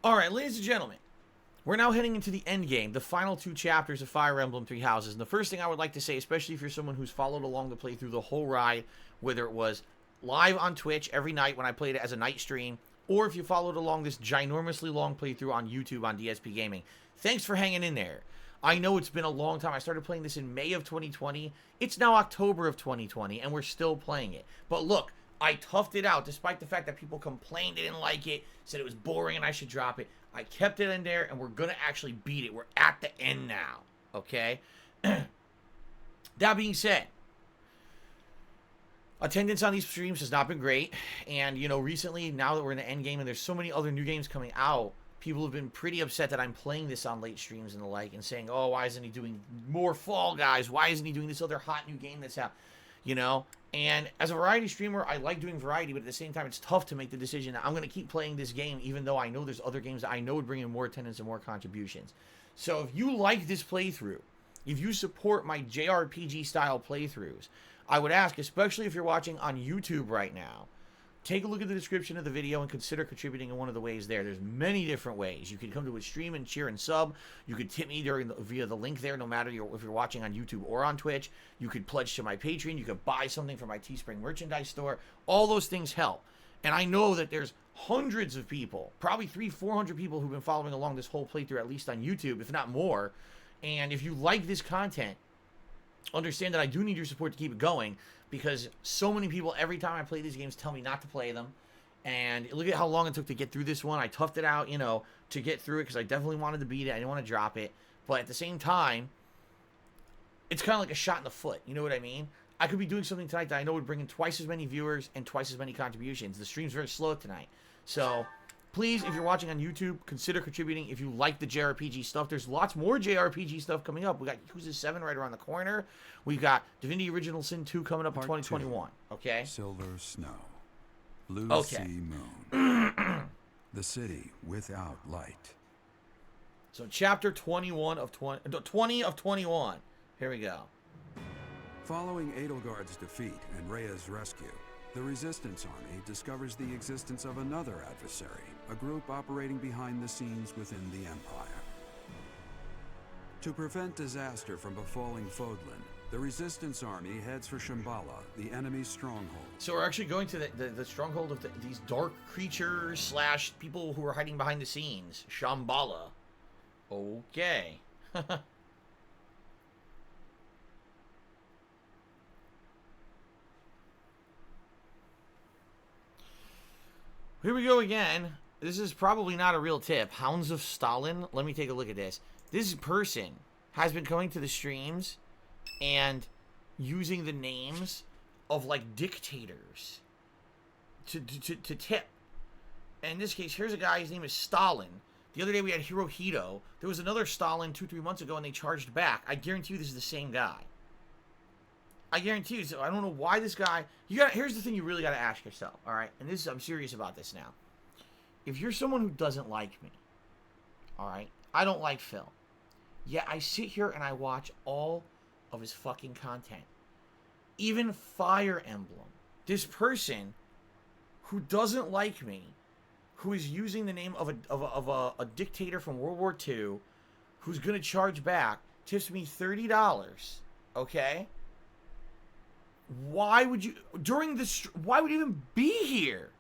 Alright, ladies and gentlemen, we're now heading into the end game, the final two chapters of Fire Emblem Three Houses. And the first thing I would like to say, especially if you're someone who's followed along the playthrough the whole ride, whether it was live on Twitch every night when I played it as a night stream, or if you followed along this ginormously long playthrough on YouTube on DSPGaming, thanks for hanging in there. I know it's been a long time. I started playing this in May of 2020. It's now October of 2020, and we're still playing it. But look, I toughed it out, despite the fact that people complained they didn't like it, said it was boring and I should drop it. I kept it in there, and we're going to actually beat it. We're at the end now, okay? That being said, attendance on these streams has not been great, and, you know, recently, now that we're in the end game and there's so many other new games coming out, people have been pretty upset that I'm playing this on late streams and the like, and saying, oh, why isn't he doing more Fall Guys? Why isn't he doing this other hot new game that's out? You know? And as a variety streamer, I like doing variety, but at the same time, it's tough to make the decision that I'm going to keep playing this game, even though I know there's other games that I know would bring in more attendance and more contributions. So if you like this playthrough, if you support my JRPG-style playthroughs, I would ask, especially if you're watching on YouTube right now, take a look at the description of the video and consider contributing in one of the ways there. There's many different ways. You can come to a stream and cheer and sub. You could tip me via the link there, no matter if you're watching on YouTube or on Twitch. You could pledge to my Patreon. You could buy something from my Teespring merchandise store. All those things help. And I know that there's hundreds of people, probably 300-400 people who've been following along this whole playthrough, at least on YouTube, if not more. And if you like this content, understand that I do need your support to keep it going, because so many people, every time I play these games, tell me not to play them. And look at how long it took to get through this one. I toughed it out, you know, to get through it, because I definitely wanted to beat it. I didn't want to drop it. But at the same time, it's kind of like a shot in the foot. You know what I mean? I could be doing something tonight that I know would bring in twice as many viewers and twice as many contributions. The stream's very slow tonight. So please, if you're watching on YouTube, consider contributing if you like the JRPG stuff. There's lots more JRPG stuff coming up. We got Yakuza 7 right around the corner. We've got Divinity Original Sin 2 coming up in 2021. Okay? Silver snow. Blue Okay. sea moon. The city without light. So chapter 21 of 20 of 21. Here we go. Following Edelgard's defeat and Rhea's rescue, the Resistance Army discovers the existence of another adversary, a group operating behind the scenes within the Empire. To prevent disaster from befalling Fodlan, the Resistance Army heads for Shambhala, the enemy's stronghold. So we're actually going to the stronghold of these dark creatures / people who are hiding behind the scenes. Shambhala. Okay. Here we go again. This is probably not a real tip. Hounds of Stalin. Let me take a look at this. This person has been coming to the streams and using the names of, like, dictators to tip. And in this case, here's a guy, his name is Stalin. The other day we had Hirohito. There was another Stalin 2-3 months ago, and they charged back. I guarantee you this is the same guy. I guarantee you. So I don't know why this guy. Here's the thing you really got to ask yourself. All right, and I'm serious about this now. If you're someone who doesn't like me, all right, I don't like Phil. Yet I sit here and I watch all of his fucking content. Even Fire Emblem. This person who doesn't like me, who is using the name of a dictator from World War II, who's gonna charge back, tips me $30. Okay. Why would you, why would you even be here?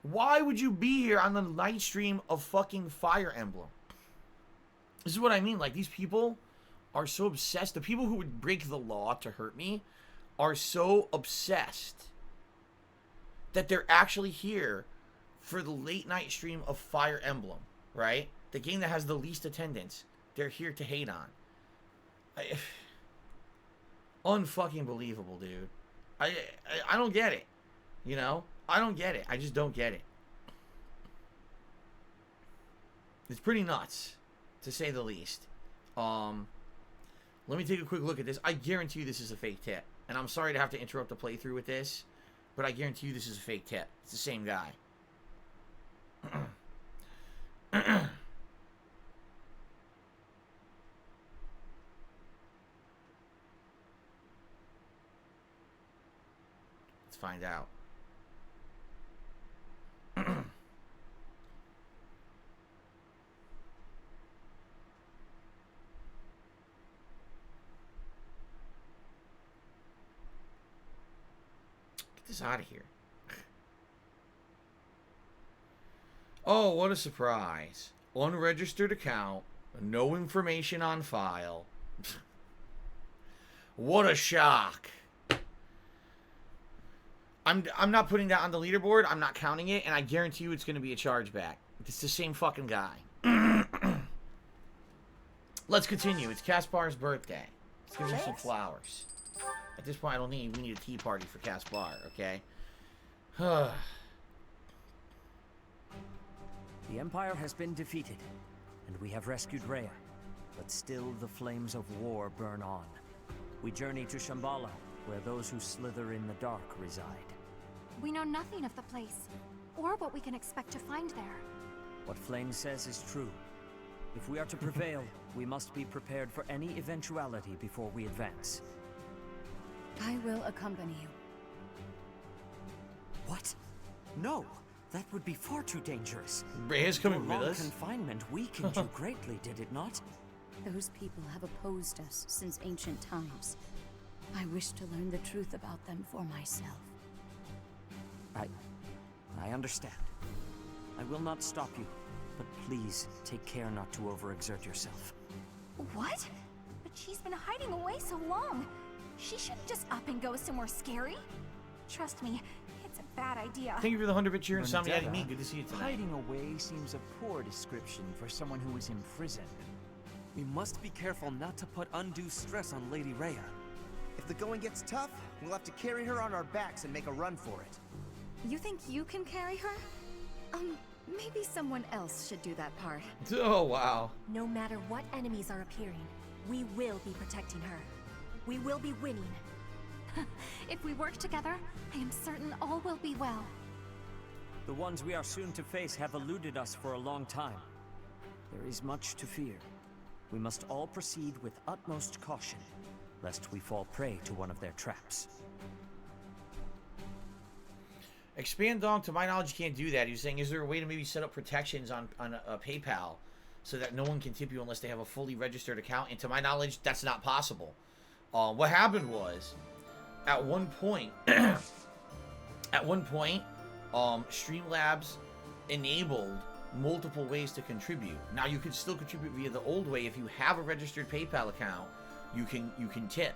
Why would you be here on the night stream of fucking Fire Emblem? This is what I mean. Like, these people are so obsessed. The people who would break the law to hurt me are so obsessed that they're actually here for the late night stream of Fire Emblem, right? The game that has the least attendance. They're here to hate on. Unfucking believable, dude. I don't get it. You know? I don't get it. I just don't get it. It's pretty nuts, to say the least. Let me take a quick look at this. I guarantee you this is a fake tip. And I'm sorry to have to interrupt the playthrough with this, but I guarantee you this is a fake tip. It's the same guy. Let's find out. this out of here. Oh, what a surprise. Unregistered account. No information on file. What a shock. I'm not putting that on the leaderboard. I'm not counting it, and I guarantee you it's going to be a chargeback. It's the same fucking guy. Let's continue. It's Kaspar's birthday. Let's give him some flowers. At this point, we need a tea party for Kaspar, okay? The Empire has been defeated, and we have rescued Rhea. But still the flames of war burn on. We journey to Shambhala, where those who slither in the dark reside. We know nothing of the place, or what we can expect to find there. What Flame says is true. If we are to prevail, we must be prepared for any eventuality before we advance. I will accompany you. What? No! That would be far too dangerous. Rhea's coming with Long us. confinement weakened you greatly, did it not? Those people have opposed us since ancient times. I wish to learn the truth about them for myself. I understand. I will not stop you, but please take care not to overexert yourself. What? But she's been hiding away so long. She shouldn't just up and go somewhere scary. Trust me, it's a bad idea. Thank you for the 100-bit cheer and somebody adding me. Bernadetta, Good to see you tonight. hiding away seems a poor description for someone who is imprisoned. We must be careful not to put undue stress on Lady Rhea. If the going gets tough, we'll have to carry her on our backs and make a run for it. You think you can carry her? Maybe someone else should do that part. Oh, wow. No matter what enemies are appearing, we will be protecting her. We will be winning. If we work together, I am certain all will be well. The ones we are soon to face have eluded us for a long time. There is much to fear. We must all proceed with utmost caution, lest we fall prey to one of their traps. Expand Dog, to my knowledge, you can't do that. He was saying, is there a way to maybe set up protections on PayPal so that no one can tip you unless they have a fully registered account? And to my knowledge, that's not possible. What happened was, at one point, Streamlabs enabled multiple ways to contribute. Now, you can still contribute via the old way. If you have a registered PayPal account, you can tip.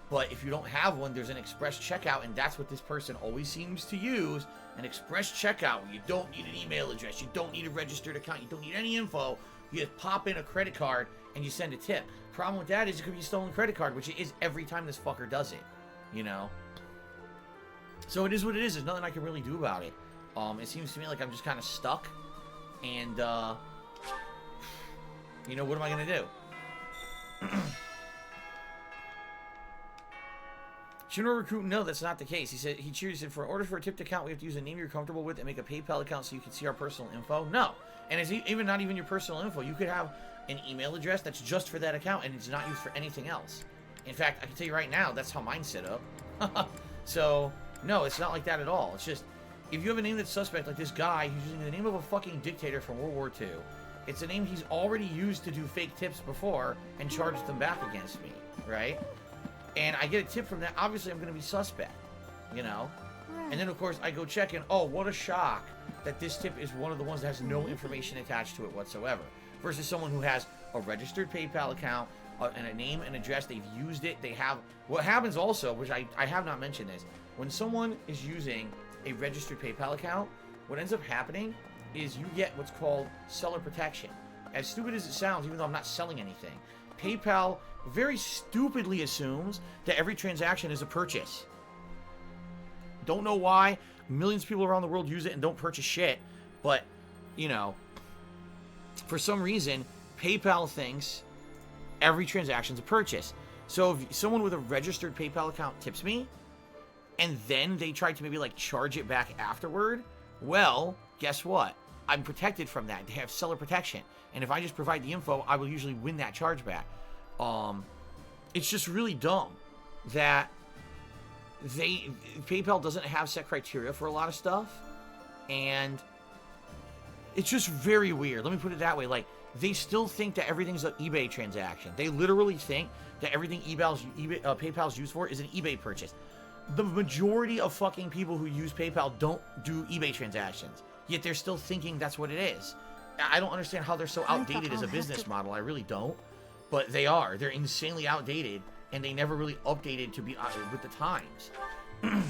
But if you don't have one, there's an express checkout, and that's what this person always seems to use, an express checkout where you don't need an email address, you don't need a registered account, you don't need any info. You just pop in a credit card and you send a tip. Problem with that is it could be a stolen credit card, which it is every time this fucker does it, you know? So it is what it is. There's nothing I can really do about it. It seems to me like I'm just kind of stuck, and, you know, what am I going to do? Shino Recruit, no, that's not the case. He said, he said, order for a tipped account, we have to use a name you're comfortable with and make a PayPal account so you can see our personal info. No. And it's even not even your personal info. You could have an email address that's just for that account and it's not used for anything else. In fact, I can tell you right now, that's how mine's set up. So, no, it's not like that at all. It's just, if you have a name that's suspect, like this guy who's using the name of a fucking dictator from World War II, it's a name he's already used to do fake tips before and charged them back against me, right? And I get a tip from that, obviously I'm going to be suspect, you know? And then, of course, I go check and, oh, what a shock that this tip is one of the ones that has no information attached to it whatsoever. Versus someone who has a registered PayPal account and a name and address, they've used it, they have... What happens also, which I have not mentioned is, when someone is using a registered PayPal account, what ends up happening is you get what's called seller protection. As stupid as it sounds, even though I'm not selling anything, PayPal very stupidly assumes that every transaction is a purchase. Don't know why. Millions of people around the world use it and don't purchase shit. But, you know, for some reason, PayPal thinks every transaction's a purchase. So if someone with a registered PayPal account tips me, and then they try to maybe like charge it back afterward, well, guess what? I'm protected from that. They have seller protection. And if I just provide the info, I will usually win that chargeback. It's just really dumb that PayPal doesn't have set criteria for a lot of stuff, and it's just very weird. Let me put it that way. Like, they still think that everything's an eBay transaction. They literally think that everything PayPal's used for is an eBay purchase. the majority of fucking people who use PayPal don't do eBay transactions. Yet they're still thinking that's what it is. I don't understand how they're so outdated as a business model. I really don't. But they are. They're insanely outdated, and they never really updated to be with the times.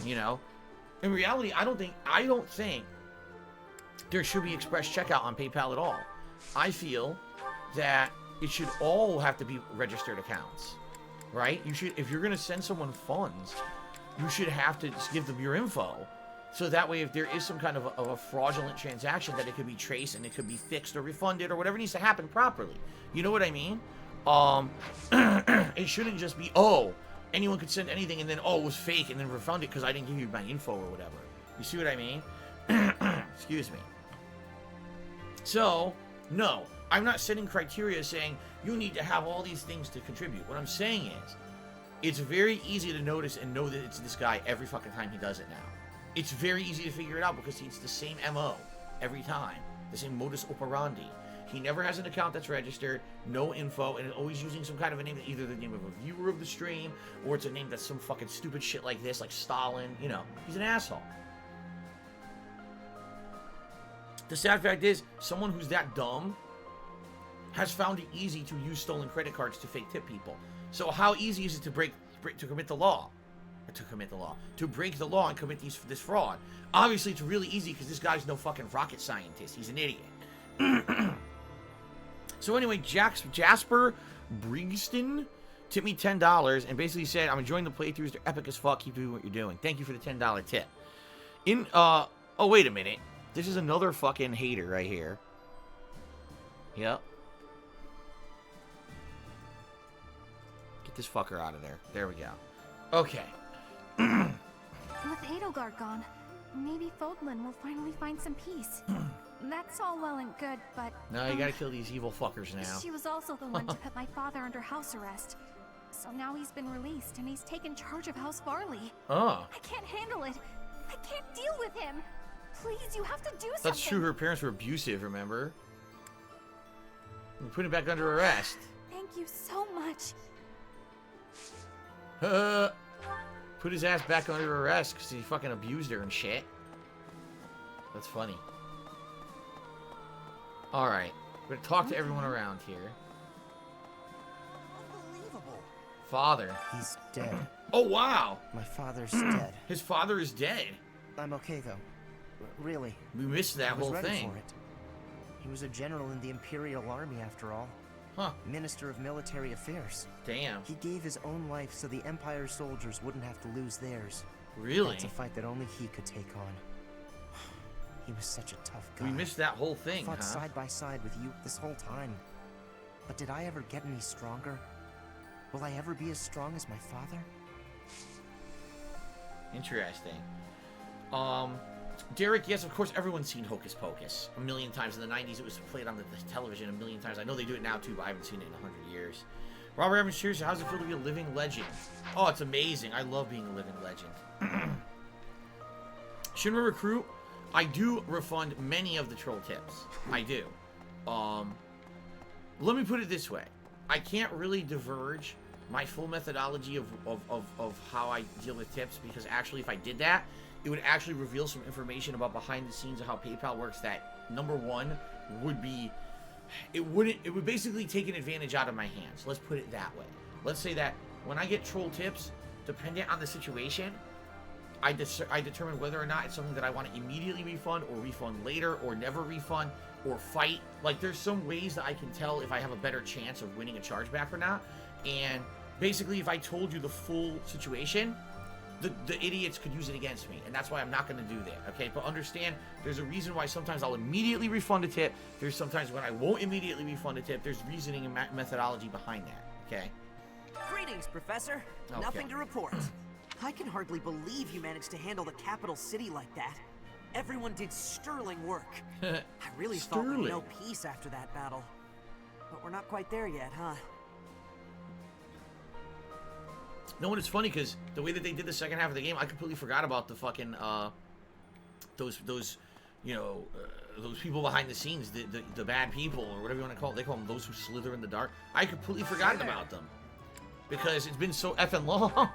You know? In reality, I don't think there should be express checkout on PayPal at all. I feel that it should all have to be registered accounts. Right? You should, if you're going to send someone funds, you should have to just give them your info. So that way, if there is some kind of a fraudulent transaction, that it could be traced and it could be fixed or refunded or whatever needs to happen properly. You know what I mean? It shouldn't just be, oh, anyone could send anything and then, oh, it was fake and then refund it because I didn't give you my info or whatever. You see what I mean? Excuse me. So, no, I'm not setting criteria saying you need to have all these things to contribute. What I'm saying is, it's very easy to notice and know that it's this guy every fucking time he does it now. It's very easy to figure it out because it's the same MO every time. The same modus operandi. He never has an account that's registered, no info, and is always using some kind of a name, either the name of a viewer of the stream, or it's a name that's some fucking stupid shit like this, like Stalin. You know, he's an asshole. The sad fact is, someone who's that dumb has found it easy to use stolen credit cards to fake tip people. So how easy is it to commit the law? To break the law and commit this fraud? Obviously, it's really easy because this guy's no fucking rocket scientist. He's an idiot. So anyway, Jasper Briggston tipped me $10 and basically said, I'm enjoying the playthroughs. They're epic as fuck. Keep doing what you're doing. Thank you for the $10 tip. Oh, wait a minute. This is another fucking hater right here. Yep. Get this fucker out of there. There we go. Okay. With Edelgard gone, maybe Fodlan will finally find some peace. That's all well and good, but... No, you gotta kill these evil fuckers now. She was also the one to put my father under house arrest. So now he's been released, and he's taken charge of House Farley. Oh. I can't handle it. I can't deal with him. Please, you have to do something. That's true. Her parents were abusive, remember? We put him back under arrest. Thank you so much. Put his ass back under arrest because he fucking abused her and shit. That's funny. Alright. We're gonna talk to everyone around here. Unbelievable. Father. He's dead. Oh, wow! My father's dead. His father is dead. I'm okay, though. Really. We missed that I was whole ready thing. for it. He was a general in the Imperial Army, after all. Huh. Minister of Military Affairs. Damn. He gave his own life so the Empire's soldiers wouldn't have to lose theirs. Really? That's a fight that only he could take on. He was such a tough guy. We missed that whole thing, I fought huh? side by side with you this whole time. But did I ever get any stronger? Will I ever be as strong as my father? Interesting. Derek, yes, of course, everyone's seen Hocus Pocus a million times. In the 90s, it was played on the television a million times. I know they do it now, too, but I haven't seen it in 100 years. Robert Evans, seriously, how's it feel to be a living legend? Oh, it's amazing. I love being a living legend. Shinra Recruit, I do refund many of the troll tips. I do. Let me put it this way. I can't really diverge my full methodology of how I deal with tips, because actually, if I did that, it would actually reveal some information about behind the scenes of how PayPal works that, number one, would be... It would basically take an advantage out of my hands. Let's put it that way. Let's say that when I get troll tips, dependent on the situation, I determine whether or not it's something that I want to immediately refund, or refund later, or never refund, or fight. Like, there's some ways that I can tell if I have a better chance of winning a chargeback or not. And basically, if I told you the full situation, the idiots could use it against me, and that's why I'm not going to do that, okay? But understand, there's a reason why sometimes I'll immediately refund a tip. There's sometimes when I won't immediately refund a tip. There's reasoning and methodology behind that, okay? Greetings, Professor. Okay. Nothing to report. I can hardly believe you managed to handle the capital city like that. Everyone did sterling work. I really thought we'd know peace after that battle. But we're not quite there yet, huh? No, and it's funny because the way that they did the second half of the game, I completely forgot about the fucking those you know, those people behind the scenes, the bad people, or whatever you want to call it. They call them those who slither in the dark. I completely forgotten about them because it's been so effing long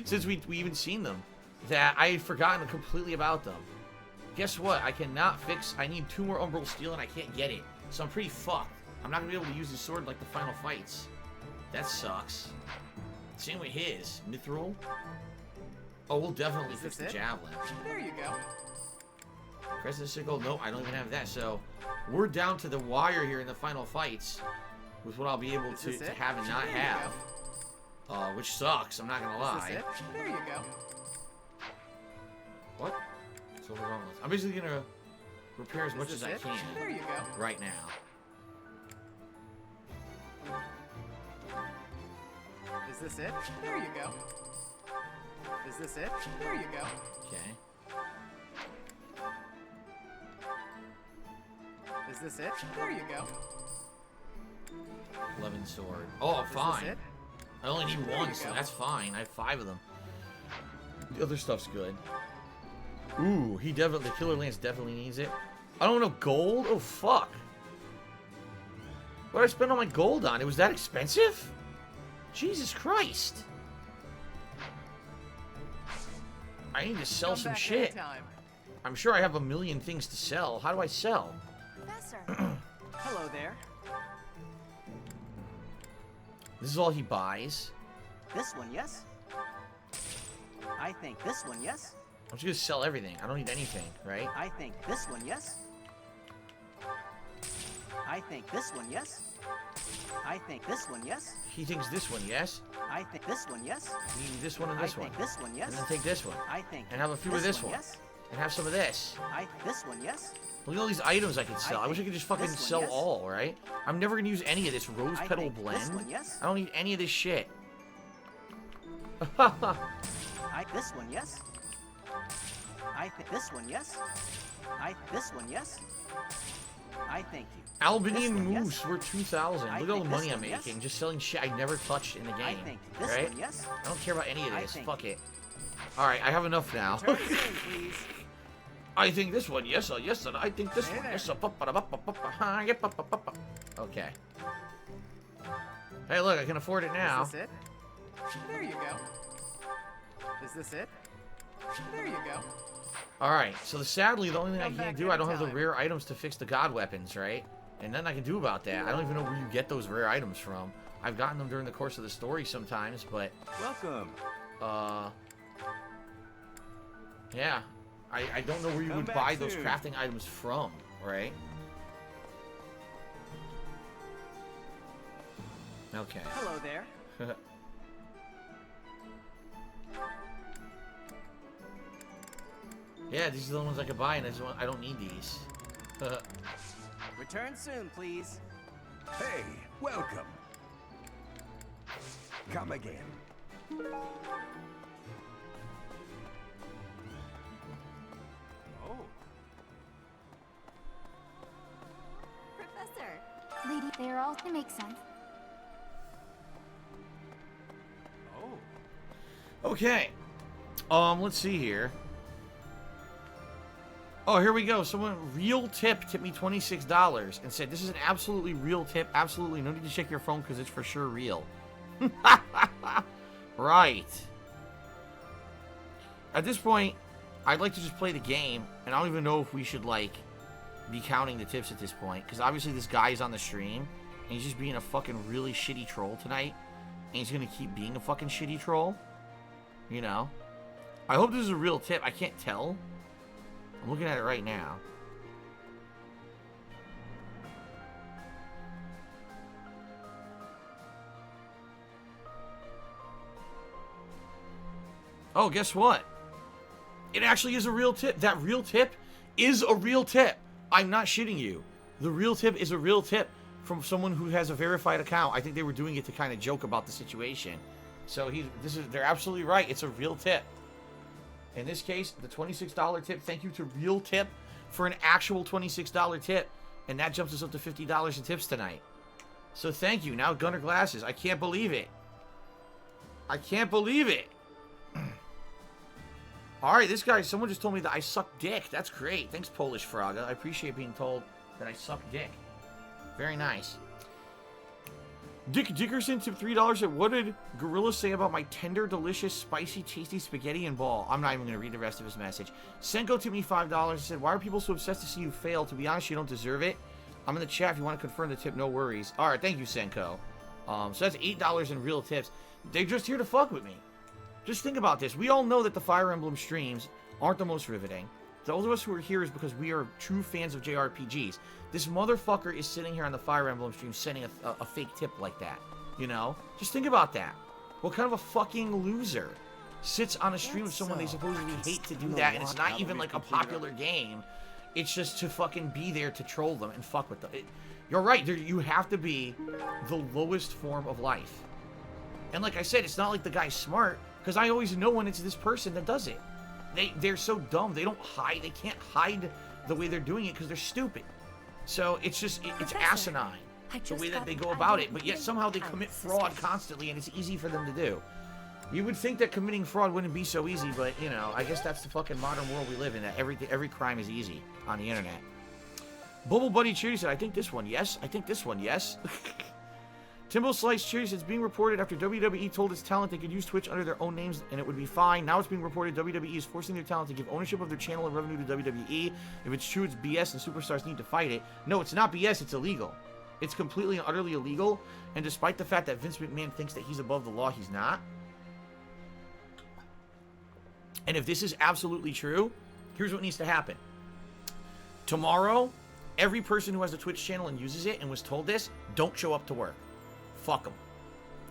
since we even seen them. that I had forgotten completely about them. Guess what? I cannot fix... I need 2 more Umbral Steel, and I can't get it. So I'm pretty fucked. I'm not going to be able to use his sword like the final fights. That sucks. Same with his. Mithril. Oh, we'll definitely fix the Javelin. There you go. Crescent Sickle. Nope, I don't even have that. So we're down to the wire here in the final fights with what I'll be able to have and not have. Which sucks, I'm not going to lie. There you go. What? So we're going with... I'm basically going to repair as much as I can there you go. right now. Is this it? There you go. Is this it? There you go. Okay. Is this it? There you go. 11 sword. Oh, fine. This it? I only need There 1, you so go. that's fine. I have 5 of them. The other stuff's good. Ooh, he definitely... The Killer Lance definitely needs it. I don't know, gold? Oh, fuck. What did I spend all my gold on? It was that expensive? Jesus Christ. I need to sell some shit. I'm sure I have a million things to sell. How do I sell? Professor. Hello there. This is all he buys. This one, yes? I think this one, yes? I'm just gonna sell everything. I don't need anything, right? I think this one, yes? I think this one, yes? I think this one, yes? He thinks this one, yes? I think this one, yes? You need this one and this I one. think this one, yes? And then take this one. I think And have a few of this one. yes? And have some of this. This one, yes? Look at all these items I could sell. I wish I could just fucking this one, sell yes? all, right? I'm never gonna use any of this rose I petal think blend. this one, yes? I don't need any of this shit. This one, yes? I think this one, yes? This one, yes? I thank you. Albanian This one, yes? Moose, we're 2,000. I Look at all the think money this I'm one, yes? making. Just selling shit I never touched in the game. I think this right? one, yes? I don't care about any of I this. think- Fuck it. Alright, I have enough now. Turn soon, please. I think this one, yes, sir, yes, sir. I think this Hey one, there. yes, sir. Okay. Hey, look, I can afford it now. Is this it? There you go. Is this it? There you go. Alright, so sadly, the only thing I Come can't back do, I don't have the anytime. rare items to fix the god weapons, right? And nothing I can do about that. I don't even know where you get those rare items from. I've gotten them during the course of the story sometimes, but... Welcome. Yeah. I don't know where you Come would back buy those soon. crafting items from, right? Okay. Hello there. Yeah, these are the ones I could buy, and I don't need these. Return soon, please. Hey, welcome. Come again. Oh. Professor. Lady, they are all to make sense. Oh. Okay. Let's see here. Oh, here we go. Someone, real tip, tipped me $26 and said, this is an absolutely real tip. Absolutely. No need to check your phone because it's for sure real. Right. At this point, I'd like to just play the game, and I don't even know if we should, like, be counting the tips at this point. Because obviously this guy is on the stream, and he's just being a fucking really shitty troll tonight. And he's going to keep being a fucking shitty troll. You know? I hope this is a real tip. I can't tell. I'm looking at it right now. Oh, guess what? It actually is a real tip. That real tip is a real tip. I'm not shitting you. The real tip is a real tip from someone who has a verified account. I think they were doing it to kind of joke about the situation. So they're absolutely right. It's a real tip. In this case, the $26 tip. Thank you to Real Tip for an actual $26 tip. And that jumps us up to $50 in tips tonight. So thank you. Now Gunner Glasses. I can't believe it. I can't believe it. Alright, this guy, someone just told me that I suck dick. That's great. Thanks, Polish Fraga. I appreciate being told that I suck dick. Very nice. Dick Dickerson tipped $3 said, what did Gorilla say about my tender, delicious, spicy, tasty spaghetti and ball? I'm not even going to read the rest of his message. Senko tipped me $5. He said, why are people so obsessed to see you fail? To be honest, you don't deserve it. I'm in the chat if you want to confirm the tip, no worries. All right, thank you, Senko. So that's $8 in real tips. They're just here to fuck with me. Just think about this. We all know that the Fire Emblem streams aren't the most riveting. Those of us who are here is because we are true fans of JRPGs. This motherfucker is sitting here on the Fire Emblem stream sending a fake tip like that. You know? Just think about that. What kind of a fucking loser sits on a stream of someone they supposedly hate to do that, and it's not even like a popular game. It's just to fucking be there to troll them and fuck with them. You're right. You have to be the lowest form of life. And like I said, it's not like the guy's smart, because I always know when it's this person that does it. They're so dumb. They don't hide. They can't hide the way they're doing it because they're stupid. So it's just, it's asinine the way that they go about it. But yet somehow they commit fraud constantly, and it's easy for them to do. You would think that committing fraud wouldn't be so easy, but, you know, I guess that's the fucking modern world we live in, that every crime is easy on the internet. Bubble Buddy Cheery said, I think this one, yes. I think this one, yes. Timbo Slice Cheery says, it's being reported after WWE told its talent they could use Twitch under their own names and it would be fine. Now it's being reported WWE is forcing their talent to give ownership of their channel and revenue to WWE. If it's true, it's BS and superstars need to fight it. No, it's not BS, it's illegal. It's completely and utterly illegal, and despite the fact that Vince McMahon thinks that he's above the law, he's not. And if this is absolutely true, here's what needs to happen. Tomorrow, every person who has a Twitch channel and uses it and was told this, don't show up to work. Fuck them.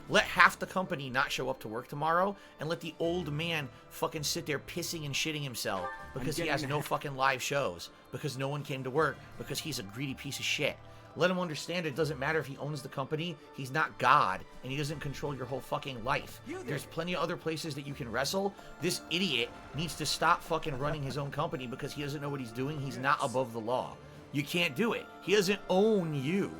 Let half the company not show up to work tomorrow, and let the old man fucking sit there pissing and shitting himself because he has no fucking live shows, because no one came to work, because he's a greedy piece of shit. Let him understand it doesn't matter if he owns the company, he's not God, and he doesn't control your whole fucking life. There's plenty of other places that you can wrestle. This idiot needs to stop fucking running his own company because he doesn't know what he's doing. He's not above the law. You can't do it. He doesn't own you.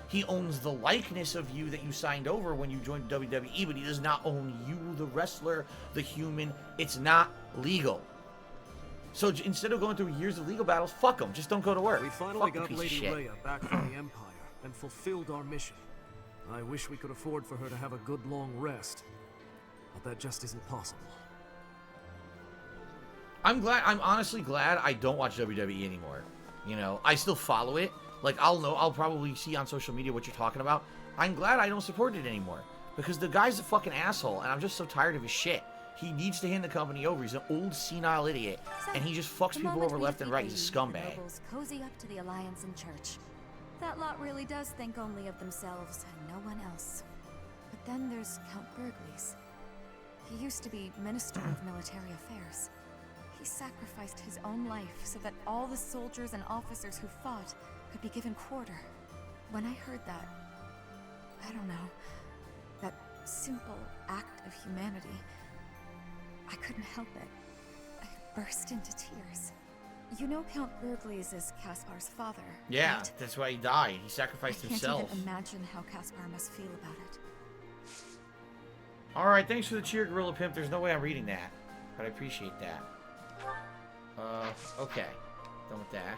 He owns the likeness of you that you signed over when you joined WWE, but he does not own you, the wrestler, the human. It's not legal. So instead of going through years of legal battles, fuck them. Just don't go to work. We finally got Lady Rhea back from the Empire and fulfilled our mission. I wish we could afford for her to have a good long rest, but that just isn't possible. I'm honestly glad I don't watch WWE anymore. You know, I still follow it. Like, I'll probably see on social media what you're talking about. I'm glad I don't support it anymore, because the guy's a fucking asshole, and I'm just so tired of his shit. He needs to hand the company over. He's an old, senile idiot, and he just fucks people over left and right. He's a scumbag. Cozy up to the Alliance and Church. That lot really does think only of themselves and no one else. But then there's Count Burgles. He used to be Minister of Military Affairs. He sacrificed his own life so that all the soldiers and officers who fought could be given quarter. When I heard that, I don't know, that simple act of humanity, I couldn't help it. I burst into tears. You know Count Burgles is Caspar's father, Yeah, right? that's why he died. He sacrificed himself. I can't even imagine how Caspar must feel about it. Alright, thanks for the cheer, Gorilla Pimp. There's no way I'm reading that, but I appreciate that. Okay. Done with that.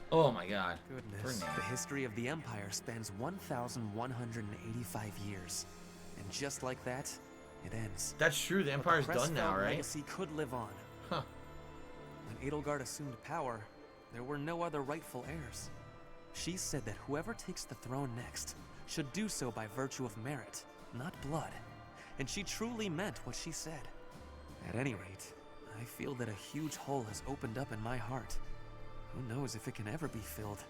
Oh my god. Goodness, the history of the Empire spans 1,185 years. And just like that, it ends. That's true, the Empire's done now, right? Legacy could live on. Huh. When Edelgard assumed power, there were no other rightful heirs. She said that whoever takes the throne next should do so by virtue of merit, not blood. And she truly meant what she said. At any rate, I feel that a huge hole has opened up in my heart. Who knows if it can ever be filled?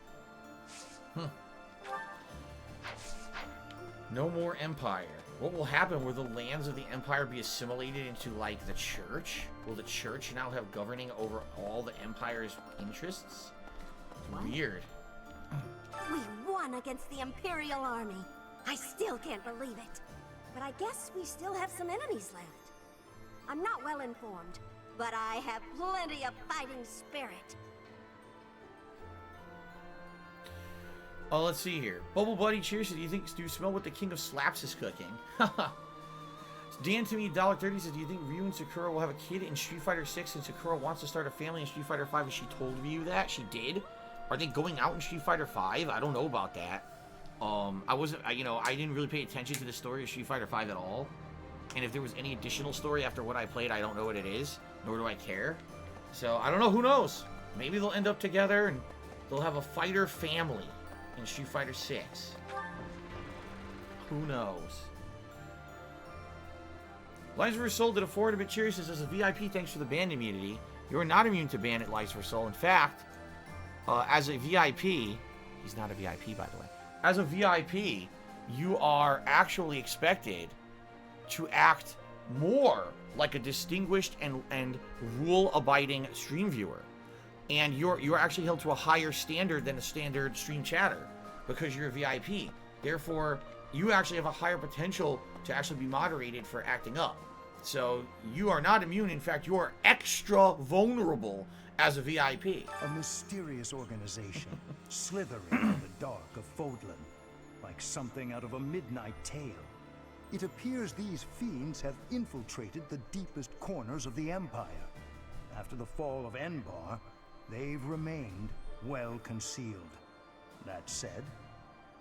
No more Empire. What will happen? Will the lands of the Empire be assimilated into, like, the Church? Will the Church now have governing over all the Empire's interests? It's weird. We won against the Imperial Army. I still can't believe it. But I guess we still have some enemies left. I'm not well informed, but I have plenty of fighting spirit. Oh, let's see here. Bubble Buddy Cheers. Do you smell what the King of Slaps is cooking? Dan to me, $1.30 says, do you think Ryu and Sakura will have a kid in Street Fighter 6 and Sakura wants to start a family in Street Fighter 5? And she told Ryu that? She did. Are they going out in Street Fighter V? I don't know about that. I didn't really pay attention to the story of Street Fighter V at all. And if there was any additional story after what I played, I don't know what it is, nor do I care. So, I don't know, who knows? Maybe they'll end up together and they'll have a fighter family in Street Fighter 6. Who knows? Lives vs. Soul did a forward a bit cheery, says, as a VIP, thanks for the ban immunity. You are not immune to ban at Lives vs. Soul. In fact, as a VIP, he's not a VIP, by the way. As a VIP, you are actually expected to act more like a distinguished and rule-abiding stream viewer. And you're actually held to a higher standard than a standard stream chatter because you're a VIP. Therefore, you actually have a higher potential to actually be moderated for acting up. So you are not immune. In fact, you are extra vulnerable as a VIP. A mysterious organization, slithering in the dark of Fodlan, like something out of a midnight tale. It appears these fiends have infiltrated the deepest corners of the Empire. After the fall of Enbar, they've remained well concealed. That said,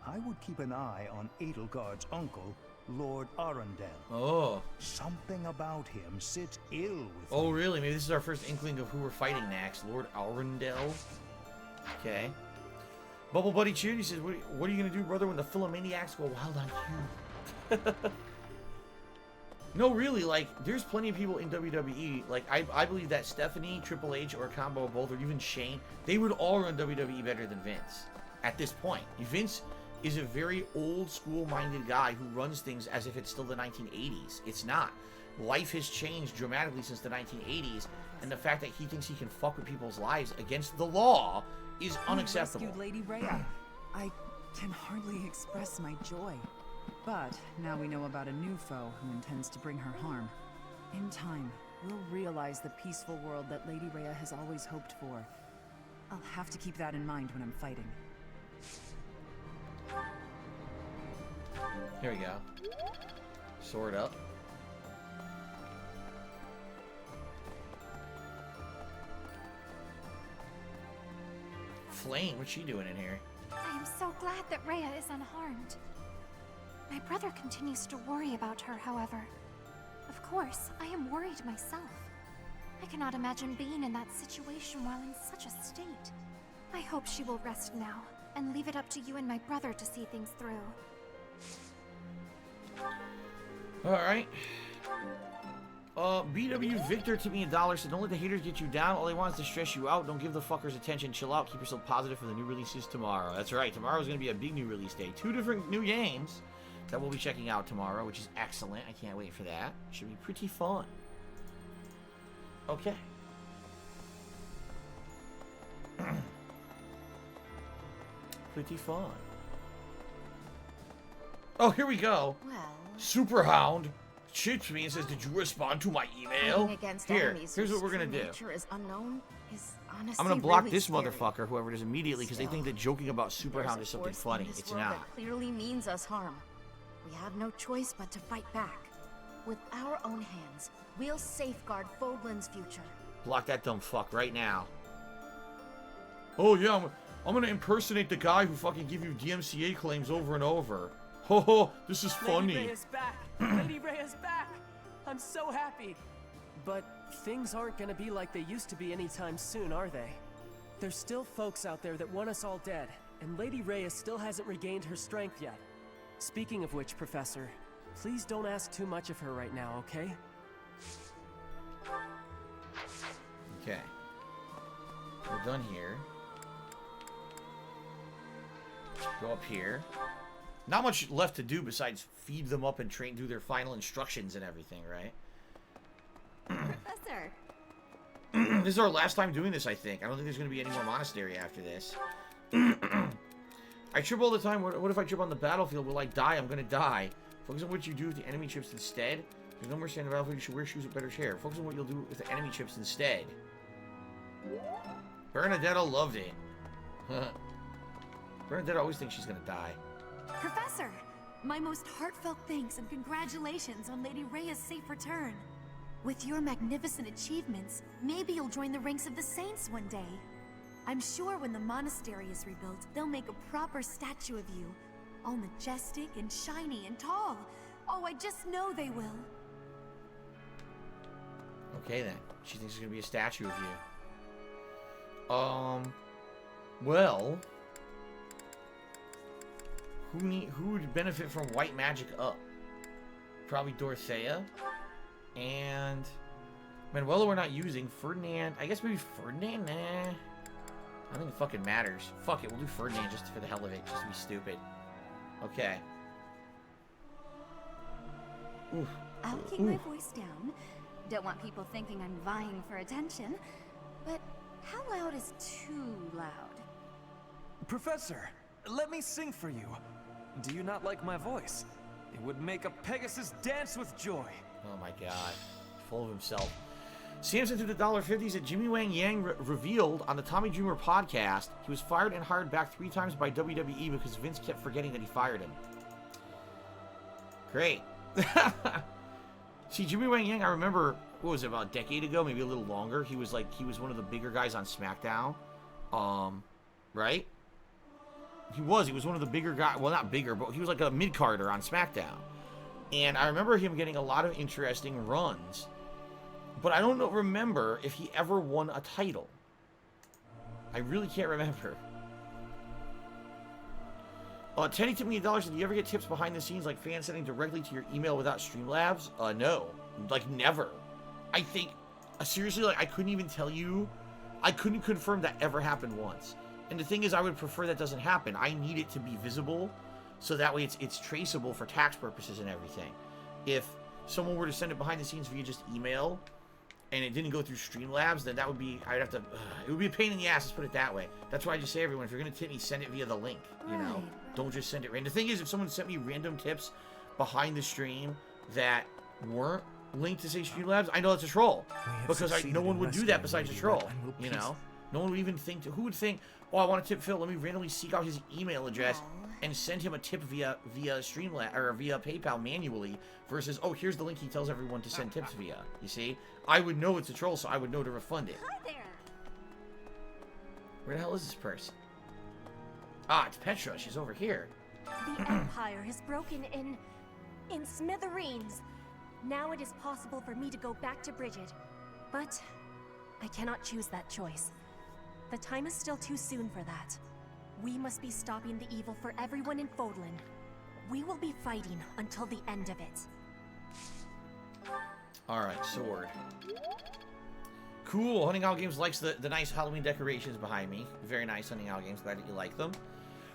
I would keep an eye on Edelgard's uncle, Lord Arundel. Oh. Something about him sits ill with Oh, me. really? Maybe this is our first inkling of who we're fighting next. Lord Arundel. Okay. Bubble Buddy Cheered, he says, what are you going to do, brother, when the Philomaniacs go wild on you? No, really, like, there's plenty of people in WWE. Like, I believe that Stephanie, Triple H, or a combo of both, or even Shane, they would all run WWE better than Vince at this point. Vince is a very old school minded guy who runs things as if it's still the 1980s. It's not. Life has changed dramatically since the 1980s, and the fact that he thinks he can fuck with people's lives against the law is unacceptable. Rescued Lady Rhea. I can hardly express my joy. But now we know about a new foe who intends to bring her harm. In time, we'll realize the peaceful world that Lady Rhea has always hoped for. I'll have to keep that in mind when I'm fighting. Here we go. Sword up. Flame, what's she doing in here? I am so glad that Rhea is unharmed. My brother continues to worry about her, however. Of course, I am worried myself. I cannot imagine being in that situation while in such a state. I hope she will rest now, and leave it up to you and my brother to see things through. Alright. BW Victor tipped me $1, said, don't let the haters get you down. All they want is to stress you out. Don't give the fuckers attention. Chill out. Keep yourself positive for the new releases tomorrow. That's right. Tomorrow is going to be a big new release day. 2 different new games that we'll be checking out tomorrow, which is excellent. I can't wait for that. Should be pretty fun. Okay. Pretty fun. Oh, here we go. Well, Super Hound chips me and says, did you respond to my email? Here's what we're gonna do. I'm gonna block this motherfucker, whoever it is, immediately, because they think that joking about Super Hound is something funny. It's not. That clearly means us harm. We have no choice but to fight back. With our own hands, we'll safeguard Fodlan's future. Block that dumb fuck right now. Oh yeah, I'm gonna impersonate the guy who fucking give you DMCA claims over and over. Ho ho, this is funny. Lady Rhea's back! Lady Rhea's back! I'm so happy! But things aren't gonna be like they used to be anytime soon, are they? There's still folks out there that want us all dead, and Lady Rhea still hasn't regained her strength yet. Speaking of which, Professor, please don't ask too much of her right now, okay? Okay. We're done here. Go up here. Not much left to do besides feed them up and train, do their final instructions and everything, right? Professor! This is our last time doing this, I think. I don't think there's going to be any more monastery after this. I trip all the time. What if I trip on the battlefield? Will I die? I'm going to die. Focus on what you do with the enemy chips instead. There's no more standing on the battlefield. You should wear shoes with better hair. Focus on what you'll do with the enemy chips instead. Bernadetta loved it. Bernadetta always thinks she's going to die. Professor! My most heartfelt thanks and congratulations on Lady Rhea's safe return. With your magnificent achievements, maybe you'll join the ranks of the Saints one day. I'm sure when the monastery is rebuilt, they'll make a proper statue of you. All majestic and shiny and tall. Oh, I just know they will. Okay then. She thinks there's gonna be a statue of you. Well, who would benefit from white magic up? Probably Dorothea. And Manuela we're not using. Ferdinand. I guess maybe Ferdinand? Nah. I don't think it fucking matters. Fuck it, we'll do Ferdinand just for the hell of it, just to be stupid. Okay. Oof. I'll keep my voice down. Don't want people thinking I'm vying for attention. But how loud is too loud? Professor, let me sing for you. Do you not like my voice? It would make a Pegasus dance with joy. Oh my god. Full of himself. Samson through the $1.50 that Jimmy Wang Yang revealed on the Tommy Dreamer podcast he was fired and hired back 3 times by WWE because Vince kept forgetting that he fired him. Great. See, Jimmy Wang Yang, I remember, what was it, about a decade ago, maybe a little longer, he was one of the bigger guys on SmackDown. Right? He was one of the bigger guys, well, not bigger, but he was like a mid-carder on SmackDown. And I remember him getting a lot of interesting runs. But I don't remember if he ever won a title. I really can't remember. Teddy tipped me $1. Did you ever get tips behind the scenes, like fans sending directly to your email without Streamlabs? No. Like, never. I think, seriously, like, I couldn't even tell you. I couldn't confirm that ever happened once. And the thing is, I would prefer that doesn't happen. I need it to be visible, so that way it's traceable for tax purposes and everything. If someone were to send it behind the scenes via just email, and it didn't go through Streamlabs, then that would be, I'd have to, it would be a pain in the ass, let's put it that way. That's why I just say, everyone, if you're going to tip me, send it via the link, you know? Don't just send it random. The thing is, if someone sent me random tips behind the stream that weren't linked to, say, Streamlabs, I know it's a troll. Because no one would do that besides a troll, you know? No one would even think, who would think, oh, I want to tip Phil, let me randomly seek out his email address and send him a tip via Streamlabs, or via PayPal manually, versus, oh, here's the link he tells everyone to send tips via, you see? I would know it's a troll, so I would know to refund it. Hi there. Where the hell is this person? Ah, it's Petra. She's over here. The Empire has broken in smithereens. Now it is possible for me to go back to Bridget. But I cannot choose that choice. The time is still too soon for that. We must be stopping the evil for everyone in Fodlan. We will be fighting until the end of it. Alright, sword. Cool. Hunting Owl Games likes the nice Halloween decorations behind me. Very nice, Hunting Owl Games. Glad that you like them.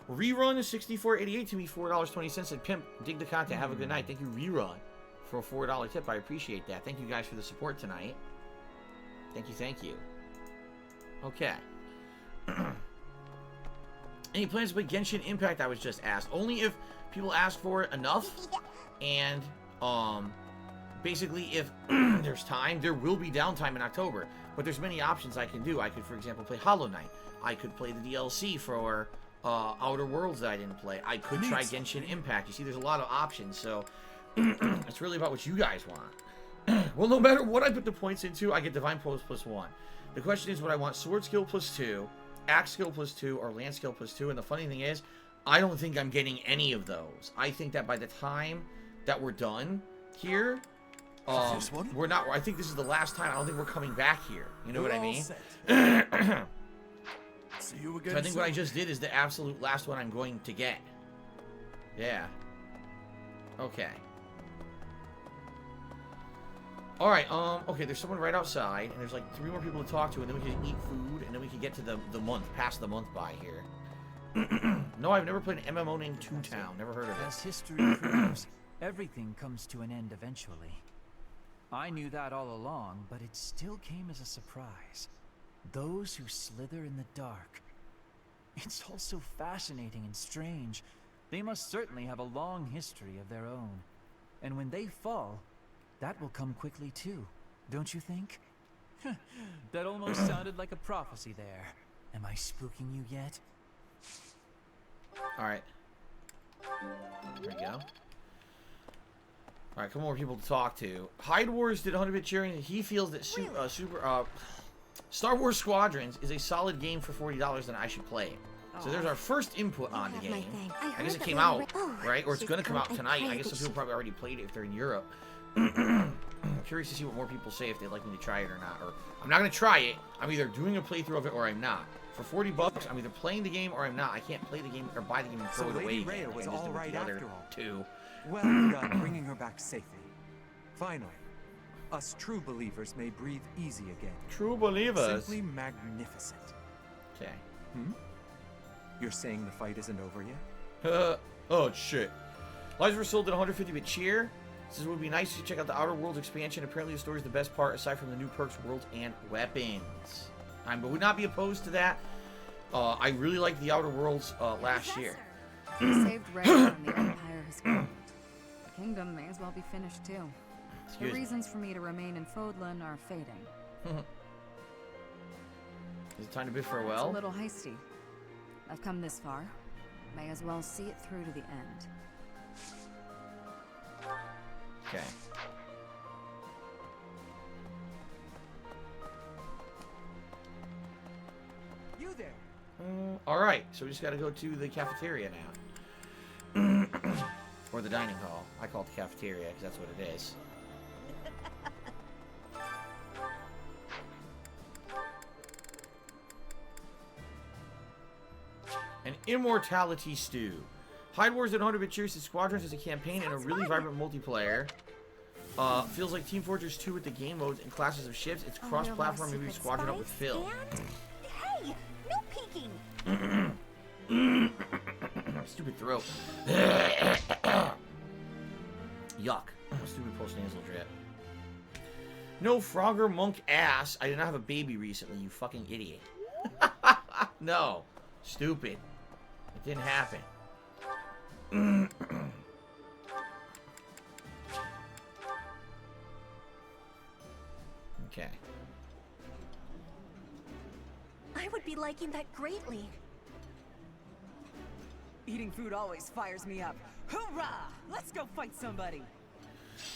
Rerun is $64.88 to me, $4.20. Said Pimp, dig the content. Have a good night. Thank you, Rerun, for a $4 tip. I appreciate that. Thank you guys for the support tonight. Thank you, thank you. Okay. Any plans to play Genshin Impact? I was just asked. Only if people ask for it enough. And, basically, if there's time, there will be downtime in October. But there's many options I can do. I could, for example, play Hollow Knight. I could play the DLC for Outer Worlds that I didn't play. I could try Genshin Impact. You see, there's a lot of options. So, it's really about what you guys want. Well, no matter what I put the points into, I get Divine Pose +1. The question is what I want. Sword skill +2, Axe skill +2, or Lance skill +2. And the funny thing is, I don't think I'm getting any of those. I think that by the time that we're done here, we're not. I think this is the last time. I don't think we're coming back here. You know what I mean? See you again. So I think what I just did is the absolute last one I'm going to get. Yeah. Okay. All right. Okay. There's someone right outside, and there's like 3 more people to talk to, and then we can eat food, and then we can get to the month, past the month by here. No, I've never played an MMO named Toontown. Never heard of it. As history proves, everything comes to an end eventually. I knew that all along, but it still came as a surprise. Those who slither in the dark. It's all so fascinating and strange. They must certainly have a long history of their own. And when they fall, that will come quickly too, don't you think? That almost sounded like a prophecy there. Am I spooking you yet? Alright. There we go. Alright, a couple more people to talk to. Hide Wars did 100-bit cheering. He feels that Star Wars Squadrons is a solid game for $40, then I should play it. So there's our first input on the game. I guess it came out, right? Or it's going to come out tonight. I guess some people probably already played it if they're in Europe. I'm curious to see what more people say if they'd like me to try it or not. Or I'm not going to try it. I'm either doing a playthrough of it or I'm not. For $40, I'm either playing the game or I'm not. I can't play the game or buy the game and throw it away. Lady Rhea was all right after all. Two. Well done bringing her back safely. Finally, us true believers may breathe easy again. True believers. Simply magnificent. Okay. You're saying the fight isn't over yet? Oh shit. Lives were sold at 150-bit cheer. Says it would be nice to check out the Outer Worlds expansion. Apparently the story is the best part aside from the new perks, worlds, and weapons. I would not be opposed to that. I really liked the Outer Worlds last year. Saved Rhea and the Empire has fallen. The kingdom may as well be finished too. The reasons for me to remain in Fodlan are fading. Is it time to bid farewell? It's a little hasty. I've come this far. May as well see it through to the end. Okay. You there? Alright, so we just gotta go to the cafeteria now. Or the dining hall. I call it the cafeteria because that's what it is. An immortality stew. Hide Wars at 100-bit cheers to Squadrons as a campaign and a really vibrant multiplayer. Feels like Team Fortress 2 with the game modes and classes of ships. It's cross-platform, maybe squadron up with Phil. Hey, no peeking. Stupid throat. Yuck. Stupid post-nasal drip. No Frogger monk ass. I did not have a baby recently, you fucking idiot. No. Stupid. It didn't happen. Okay. I would be liking that greatly. Eating food always fires me up. Hoorah! Let's go fight somebody.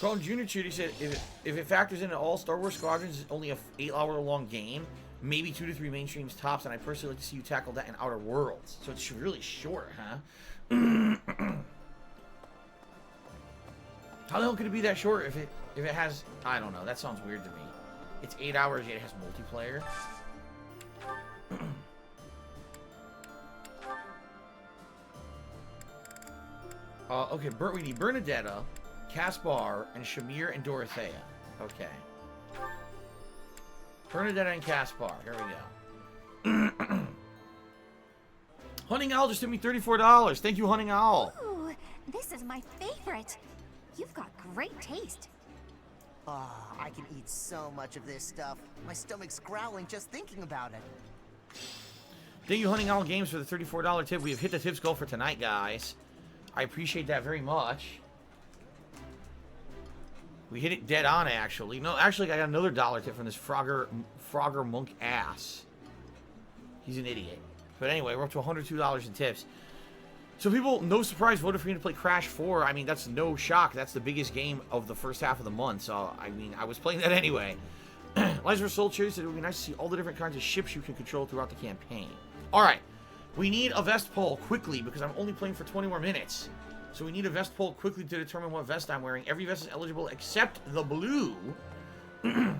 Colin Jr. Chudy said if it factors into all Star Wars Squadrons, it's only a 8-hour-long game. Maybe 2 to 3 main streams tops, and I personally like to see you tackle that in Outer Worlds. So it's really short, huh? How the hell could it be that short if it has... I don't know. That sounds weird to me. It's 8 hours, yet it has multiplayer. Okay, we need Bernadetta, Caspar, and Shamir and Dorothea. Okay. Bernadetta and Caspar. Here we go. Hunting Owl just sent me $34. Thank you, Hunting Owl. Ooh, this is my favorite. You've got great taste. Ah, I can eat so much of this stuff. My stomach's growling just thinking about it. Thank you, Hunting Owl Games, for the $34 tip. We have hit the tips goal for tonight, guys. I appreciate that very much. We hit it dead on, actually. No, actually, I got another dollar tip from this Frogger monk ass. He's an idiot. But anyway, we're up to $102 in tips. So people, no surprise, voted for me to play Crash 4. I mean, that's no shock. That's the biggest game of the first half of the month. So, I mean, I was playing that anyway. Liza Soul Cherry said it would be nice to see all the different kinds of ships you can control throughout the campaign. Alright. We need a vest poll quickly because I'm only playing for 20 more minutes. So we need a vest poll quickly to determine what vest I'm wearing. Every vest is eligible except the blue. I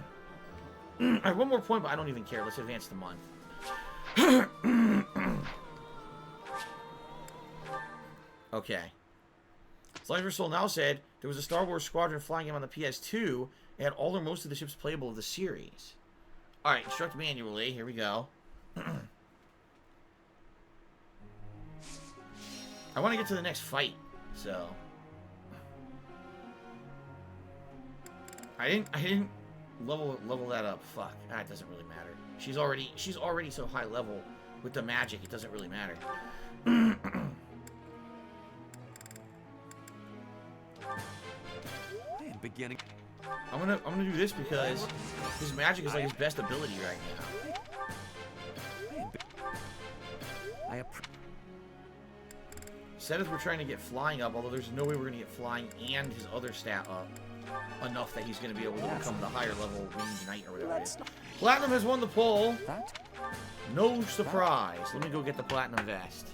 have one more point, but I don't even care. Let's advance the month. Okay. Slicer Soul now said there was a Star Wars Squadron flying game on the PS2. It had all or most of the ships playable of the series. Alright, instruct manually. Here we go. I want to get to the next fight, so I didn't level that up. Fuck. Ah, it doesn't really matter. She's already so high level with the magic. It doesn't really matter. Beginning. I'm gonna do this because his magic is like his best ability right now. Said if we're trying to get flying up, although there's no way we're gonna get flying and his other stat up. enough that he's going to be able to become the higher level winged knight or whatever it is. Platinum has won the poll. No surprise. Let me go get the platinum vest.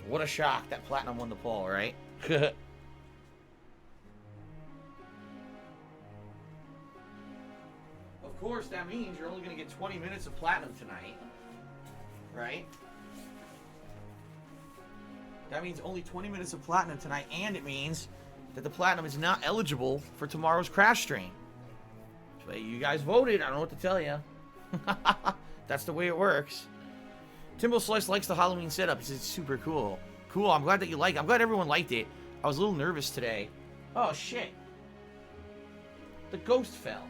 What a shock that platinum won the poll, right? Of course, that means you're only going to get 20 minutes of platinum tonight. Right? That means only 20 minutes of platinum tonight, and it means that the platinum is not eligible for tomorrow's crash stream. So you guys voted. I don't know what to tell you. That's the way it works. Timbo Slice likes the Halloween setup. He says it's super cool. Cool. I'm glad that you like it. I'm glad everyone liked it. I was a little nervous today. Oh, shit. The ghost fell.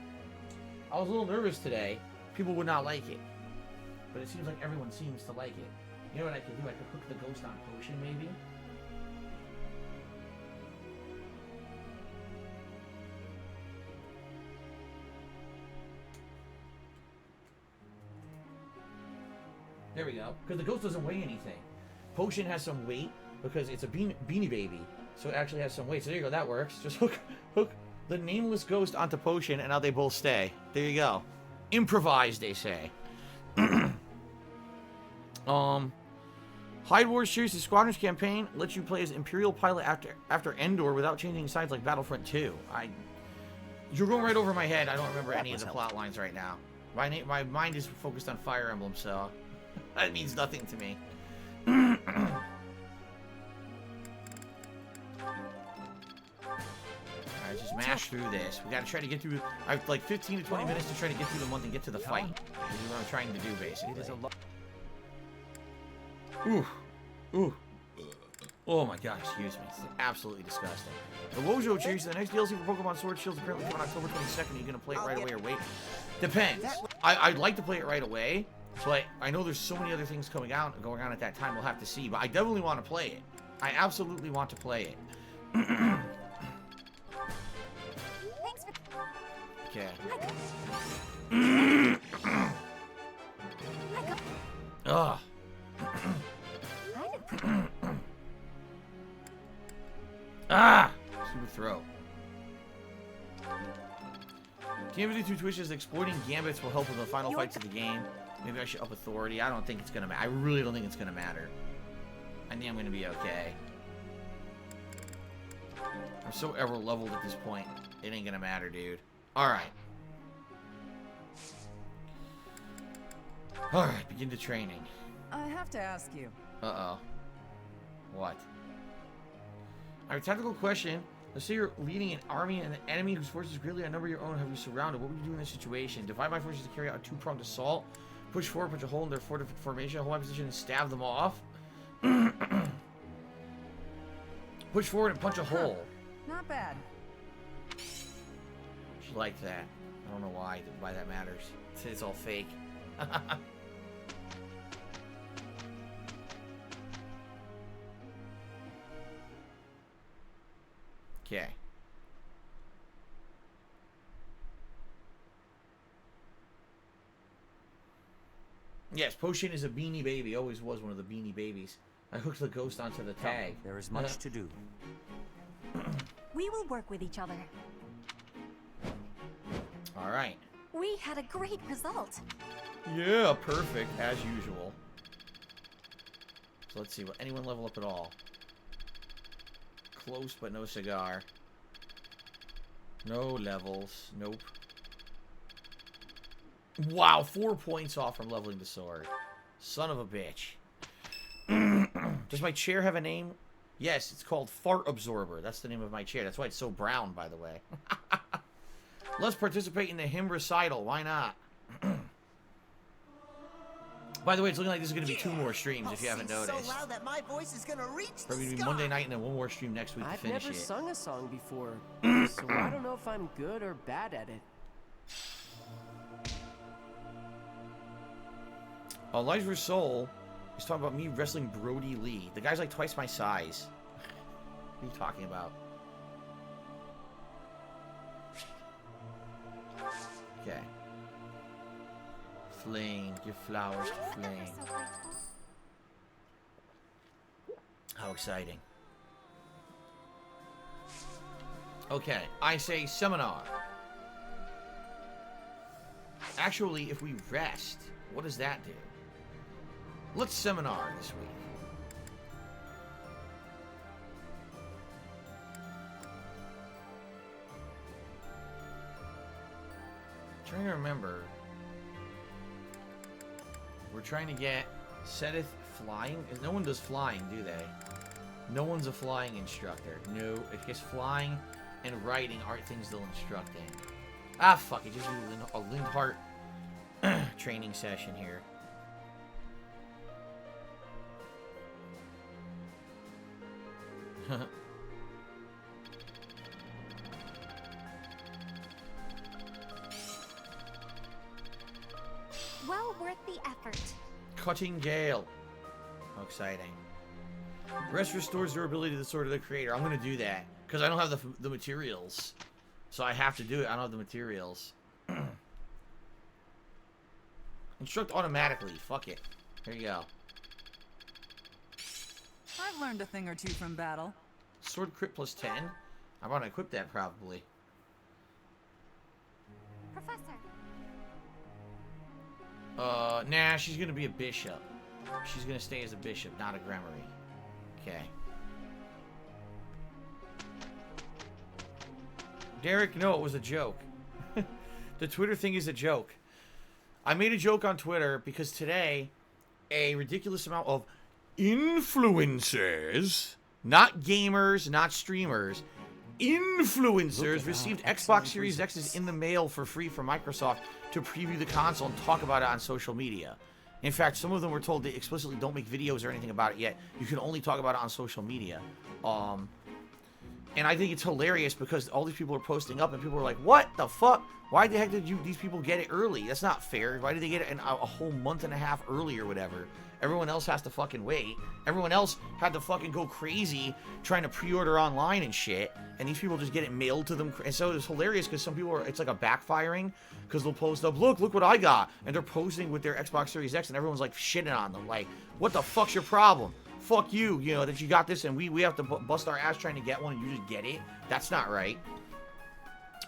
I was a little nervous today. People would not like it. But it seems like everyone seems to like it. You know what I could do? I could hook the ghost on potion, maybe? There we go. Because the ghost doesn't weigh anything. Potion has some weight because it's a beanie baby. So it actually has some weight. So there you go. That works. Just hook the nameless ghost onto potion and now they both stay. There you go. Improvise, they say. Hide Wars Series, the Squadrons campaign lets you play as Imperial pilot after Endor without changing sides like Battlefront 2. You're going right over my head. I don't remember any of the plot lines right now. My mind is focused on Fire Emblem, so that means nothing to me. Alright, just mash through this. We gotta try to get through. I have like 15 to 20 minutes to try to get through the month and get to the fight. This is what I'm trying to do, basically. Ooh. Ooh. Oh my god, excuse me. It's absolutely disgusting. The Wojo Cheers, the next DLC for Pokemon Sword Shields apparently coming October 22nd. Are you gonna play it right away or wait? Depends. I'd like to play it right away, but I know there's so many other things going on at that time. We'll have to see. But I definitely want to play it. I absolutely want to play it. Okay. Ugh. Ah! Super throw. Gambit 2 Twitches exploiting gambits will help with the final fights of the game. Maybe I should up authority. I don't think it's gonna matter. I really don't think it's gonna matter. I think I'm gonna be okay. I'm so ever leveled at this point. It ain't gonna matter, dude. Alright. Alright, begin the training. I have to ask you. Uh-oh. What? Alright, tactical question. Let's say you're leading an army and an enemy whose forces greatly outnumber your own have you surrounded. What would you do in this situation? Divide my forces to carry out a two-pronged assault. Push forward, punch a hole in their fortified formation, hold my position, and stab them off. Push forward and punch a hole. Not bad. She liked that. I don't know why that matters. It's all fake. Okay. Yes, Potion is a beanie baby. Always was one of the beanie babies. I hooked the ghost onto the tag. There is much to do. We will work with each other. All right. We had a great result. Yeah, perfect as usual. So let's see. Will anyone level up at all? Close, but no cigar. No levels. Nope. Wow, 4 points off from leveling the sword. Son of a bitch. Does my chair have a name? Yes, it's called Fart Absorber. That's the name of my chair. That's why it's so brown, by the way. Let's participate in the hymn recital. Why not? By the way, it's looking like this is going to be 2 more streams, if you haven't noticed. So loud that my voice is gonna reach the Probably going to be Monday night and then 1 more stream next week to I've finish never it. sung a song before, so I don't know if I'm good or bad at it. Life for Soul is talking about me wrestling Brody Lee. The guy's like twice my size. What are you talking about? Okay. Flame. Give flowers to Flame. How exciting. Okay, I say seminar. Actually, if we rest, what does that do? Let's seminar this week. Trying to remember. We're trying to get Seteth flying. No one does flying, do they? No one's a flying instructor. No, I guess flying and riding aren't things they'll instruct in. Ah, fuck it. Just do a Lindhart training session here. Well worth the effort. Cutting Gale. How exciting. Rest restores durability to the sword of the creator. I'm going to do that. Because I don't have the materials. So I have to do it. I don't have the materials. Instruct automatically. Fuck it. Here you go. I've learned a thing or two from battle. Sword crit plus 10? I want to equip that probably. Professor. Nah, she's going to be a bishop. She's going to stay as a bishop, not a Gremory. Okay. Derek, no, it was a joke. The Twitter thing is a joke. I made a joke on Twitter because today, a ridiculous amount of influencers, not gamers, not streamers, influencers received Xbox Series X's in the mail for free from Microsoft to preview the console and talk about it on social media. In fact, some of them were told they explicitly don't make videos or anything about it yet. You can only talk about it on social media. And I think it's hilarious because all these people are posting up and people are like, what the fuck? Why the heck did these people get it early? That's not fair. Why did they get it a whole month and a half early or whatever? Everyone else has to fucking wait. Everyone else had to fucking go crazy trying to pre-order online and shit. And these people just get it mailed to them. And so it's hilarious because some people are, it's like a backfiring because they'll post up, look what I got. And they're posting with their Xbox Series X and everyone's like shitting on them. Like, what the fuck's your problem? Fuck you, you know, that you got this and we have to bust our ass trying to get one and you just get it. That's not right.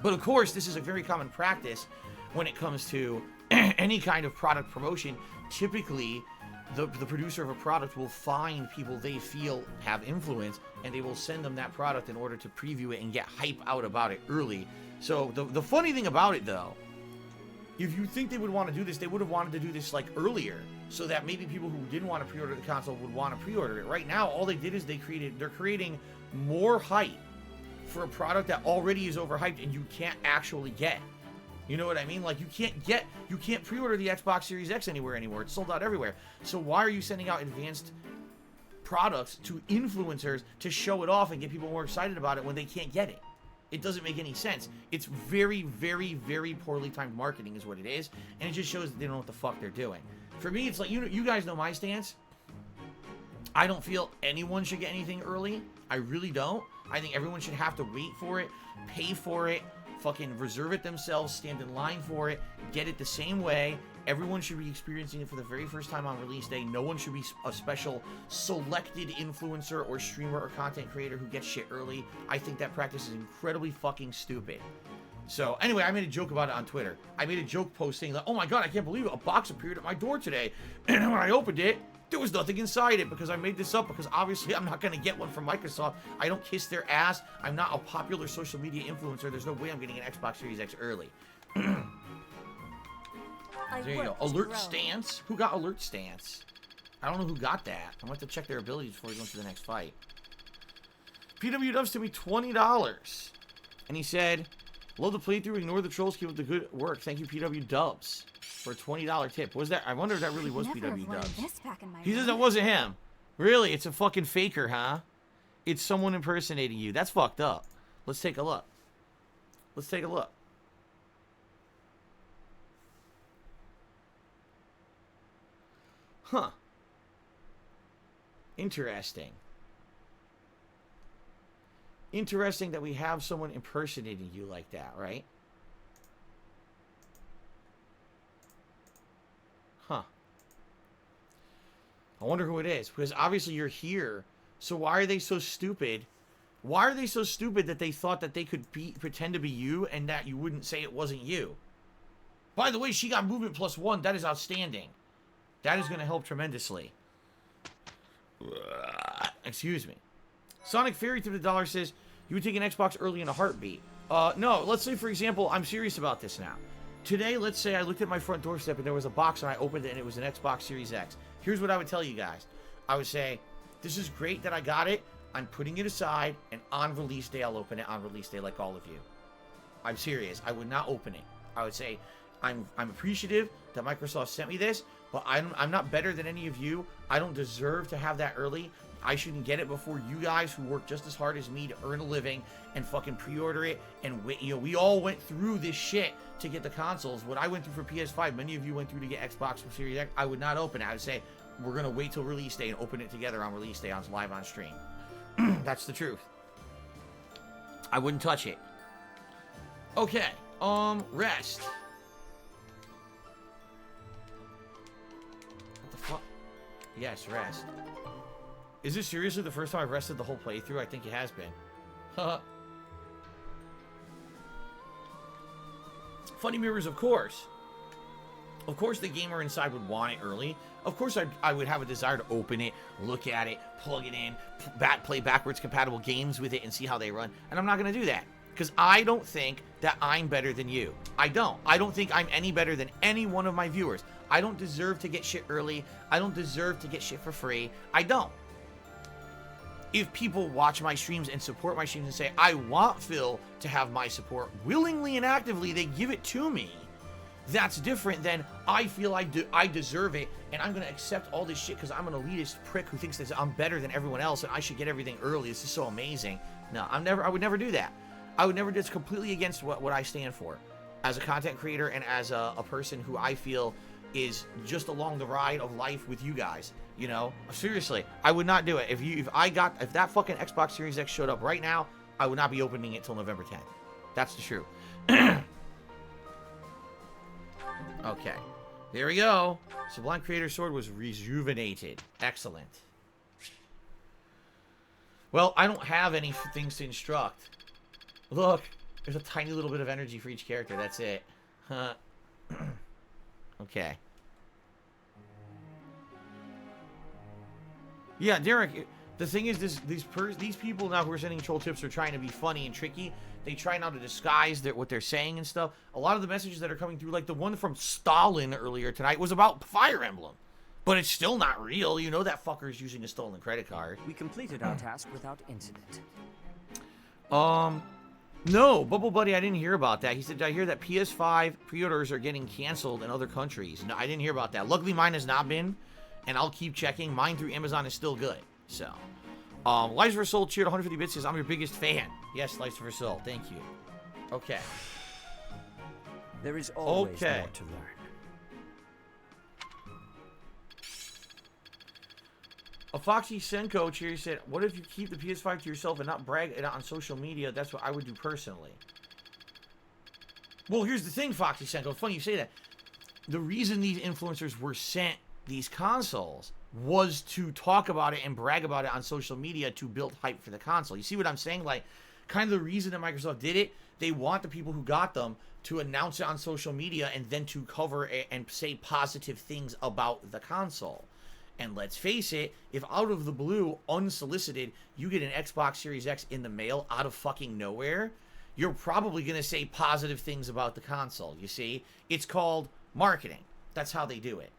But of course, this is a very common practice when it comes to any kind of product promotion. Typically, the producer of a product will find people they feel have influence and they will send them that product in order to preview it and get hype out about it early. So the funny thing about it though, if you think they would want to do this, they would have wanted to do this like earlier so that maybe people who didn't want to pre-order the console would want to pre-order it. Right now, all they did is they're creating more hype for a product that already is overhyped and you can't actually get. You know what I mean? Like you can't pre-order the Xbox Series X anywhere anymore. It's sold out everywhere. So why are you sending out advanced products to influencers to show it off and get people more excited about it when they can't get it? It doesn't make any sense. It's very, very, very poorly timed marketing is what it is. And it just shows that they don't know what the fuck they're doing. For me, it's like, you guys know my stance. I don't feel anyone should get anything early. I really don't. I think everyone should have to wait for it, pay for it, fucking reserve it themselves, stand in line for it, get it the same way. Everyone should be experiencing it for the very first time on release day. No one should be a special selected influencer or streamer or content creator who gets shit early. I think that practice is incredibly fucking stupid. So anyway, I made a joke about it on Twitter. I made a joke posting that, oh my god, I can't believe it, a box appeared at my door today. And when I opened it, there was nothing inside it because I made this up because obviously I'm not going to get one from Microsoft. I don't kiss their ass. I'm not a popular social media influencer. There's no way I'm getting an Xbox Series X early. There you go. Alert Stance? Who got Alert Stance? I don't know who got that. I want to check their abilities before we go into the next fight. PW Dubs to me $20. And he said, love the playthrough, ignore the trolls, keep up the good work. Thank you, PW Dubs, for a $20 tip. Was that? I wonder if that really was PW Dubs. He says that wasn't him. Really? It's a fucking faker, huh? It's someone impersonating you. That's fucked up. Let's take a look. Let's take a look. Huh. Interesting. Interesting that we have someone impersonating you like that, right? Huh. I wonder who it is. Because obviously you're here. So why are they so stupid Why are they so stupid that they thought that they could pretend to be you and that you wouldn't say it wasn't you? By the way, she got movement +1. That is outstanding. That is going to help tremendously. Excuse me. Sonic Fairy through the dollar says, you would take an Xbox early in a heartbeat. No, let's say, for example, I'm serious about this now. Today, let's say I looked at my front doorstep and there was a box and I opened it and it was an Xbox Series X. Here's what I would tell you guys. I would say, this is great that I got it. I'm putting it aside, and on release day, I'll open it on release day like all of you. I'm serious. I would not open it. I would say, I'm appreciative that Microsoft sent me this, but I'm not better than any of you. I don't deserve to have that early. I shouldn't get it before you guys who work just as hard as me to earn a living and fucking pre-order it. And we all went through this shit to get the consoles. What I went through for PS5, many of you went through to get Xbox for Series X. I would not open it. I would say, we're going to wait till release day and open it together on release day on live on stream. That's the truth. I wouldn't touch it. Okay. Rest. What the fuck? Yes, rest. Is this seriously the first time I've rested the whole playthrough? I think it has been. Haha. Funny mirrors, of course. Of course the gamer inside would want it early. Of course I would have a desire to open it, look at it, plug it in, play backwards compatible games with it and see how they run. And I'm not going to do that. Because I don't think that I'm better than you. I don't. I don't think I'm any better than any one of my viewers. I don't deserve to get shit early. I don't deserve to get shit for free. I don't. If people watch my streams and support my streams and say, I want Phil to have my support willingly and actively, they give it to me. That's different than I feel I deserve it and I'm going to accept all this shit because I'm an elitist prick who thinks that I'm better than everyone else and I should get everything early. This is so amazing. No, I would never do that. I would never do. It's completely against what I stand for as a content creator and as a person who I feel is just along the ride of life with you guys. You know, seriously, I would not do it. If that fucking Xbox Series X showed up right now, I would not be opening it till November 10th. That's the truth. Okay, there we go. Sublime Creator Sword was rejuvenated. Excellent. Well, I don't have any things to instruct. Look, there's a tiny little bit of energy for each character. That's it. Huh. Okay. Yeah, Derek, the thing is, these people now who are sending troll tips are trying to be funny and tricky. They try now to disguise what they're saying and stuff. A lot of the messages that are coming through, like the one from Stalin earlier tonight, was about Fire Emblem. But it's still not real. You know that fucker's using a stolen credit card. We completed our task without incident. No, Bubble Buddy, I didn't hear about that. He said, I hear that PS5 pre-orders are getting canceled in other countries. No, I didn't hear about that. Luckily, mine has not been, and I'll keep checking. Mine through Amazon is still good, so... Lies for Soul cheered 150 bits says, I'm your biggest fan. Yes, Lies for Soul. Thank you. Okay. There is always more to learn. A Foxy Senko cheer said, what if you keep the PS5 to yourself and not brag it on social media? That's what I would do personally. Well, here's the thing, Foxy Senko. Funny you say that. The reason these influencers were sent these consoles was to talk about it and brag about it on social media to build hype for the console. You see what I'm saying? Like, kind of the reason that Microsoft did it, they want the people who got them to announce it on social media and then to cover it and say positive things about the console. And let's face it, if out of the blue, unsolicited, you get an Xbox Series X in the mail out of fucking nowhere, you're probably going to say positive things about the console, you see? It's called marketing. That's how they do it.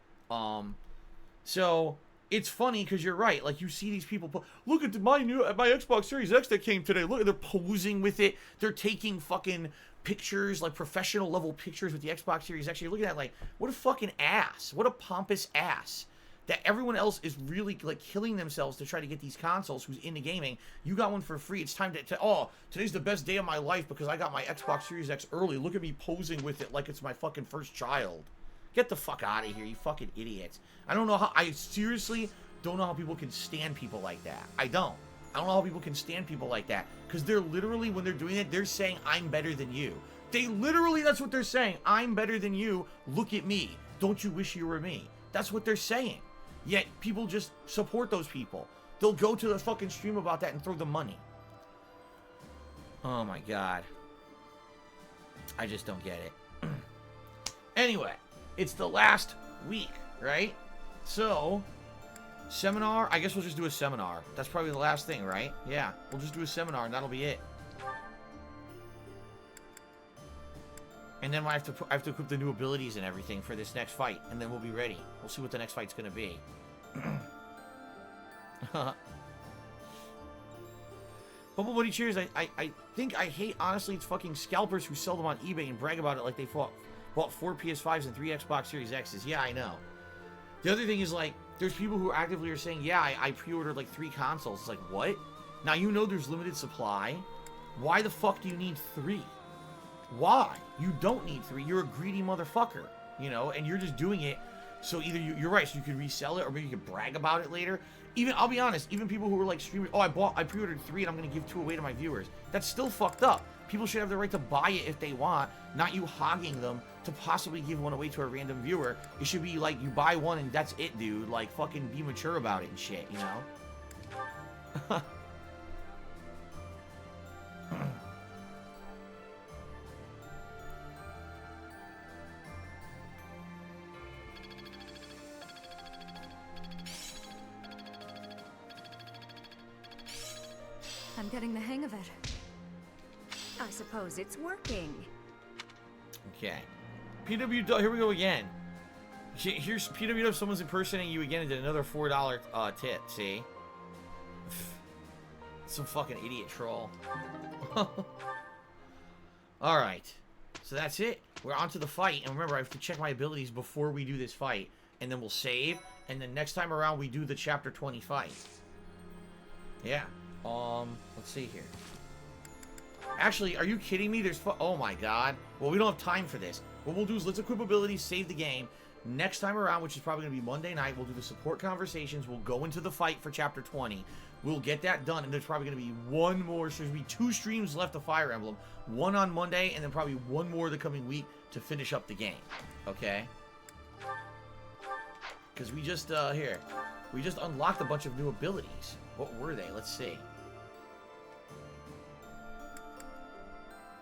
So it's funny because you're right. Like, you see these people, look at my Xbox Series X that came today. Look, they're posing with it. They're taking fucking pictures, like professional level pictures with the Xbox Series X. You're looking at like, what a fucking ass. What a pompous ass. That everyone else is really like killing themselves to try to get these consoles who's into gaming. You got one for free. It's time to oh, today's the best day of my life because I got my Xbox Series X early. Look at me posing with it like it's my fucking first child. Get the fuck out of here, you fucking idiots. I seriously don't know how people can stand people like that. I don't know how people can stand people like that. Because they're literally, when they're doing it, they're saying, I'm better than you. That's what they're saying. I'm better than you. Look at me. Don't you wish you were me? That's what they're saying. Yet, people just support those people. They'll go to the fucking stream about that and throw the money. Oh my god. I just don't get it. Anyway, it's the last week, right? So, seminar, I guess we'll just do a seminar. That's probably the last thing, right? Yeah, we'll just do a seminar and that'll be it. And then I have to equip the new abilities and everything for this next fight, and then we'll be ready. We'll see what the next fight's gonna be. Bubble Buddy Cheers, I think I hate, honestly, it's fucking scalpers who sell them on eBay and brag about it like they bought 4 PS5s and 3 Xbox Series X's. Yeah, I know. The other thing is, like, there's people who actively are saying, yeah, I pre-ordered like 3 consoles. It's like, what? Now you know there's limited supply. Why the fuck do you need 3? Why? You don't need 3. You're a greedy motherfucker, you know, and you're just doing it so either you're right, so you can resell it, or maybe you can brag about it later. Even, I'll be honest, even people who are like streaming, oh, I pre-ordered 3 and I'm gonna give 2 away to my viewers. That's still fucked up. People should have the right to buy it if they want, not you hogging them to possibly give one away to a random viewer. It should be like, you buy one and that's it, dude. Like, fucking be mature about it and shit, you know? I'm getting the hang of it. I suppose it's working. Okay. PW, here we go again. Here's PW, if someone's impersonating you again and did another $4 tip, see? Some fucking idiot troll. Alright. So that's it. We're on to the fight. And remember, I have to check my abilities before we do this fight. And then we'll save. And then next time around, we do the Chapter 20 fight. Yeah. Let's see here. Actually, are you kidding me? Oh my god. Well, we don't have time for this. What we'll do is let's equip abilities, save the game. Next time around, which is probably going to be Monday night, we'll do the support conversations. We'll go into the fight for Chapter 20. We'll get that done, and there's probably going to be one more. So there's going to be 2 streams left of Fire Emblem. One on Monday, and then probably one more the coming week to finish up the game. Okay? Because we just, we just unlocked a bunch of new abilities. What were they? Let's see.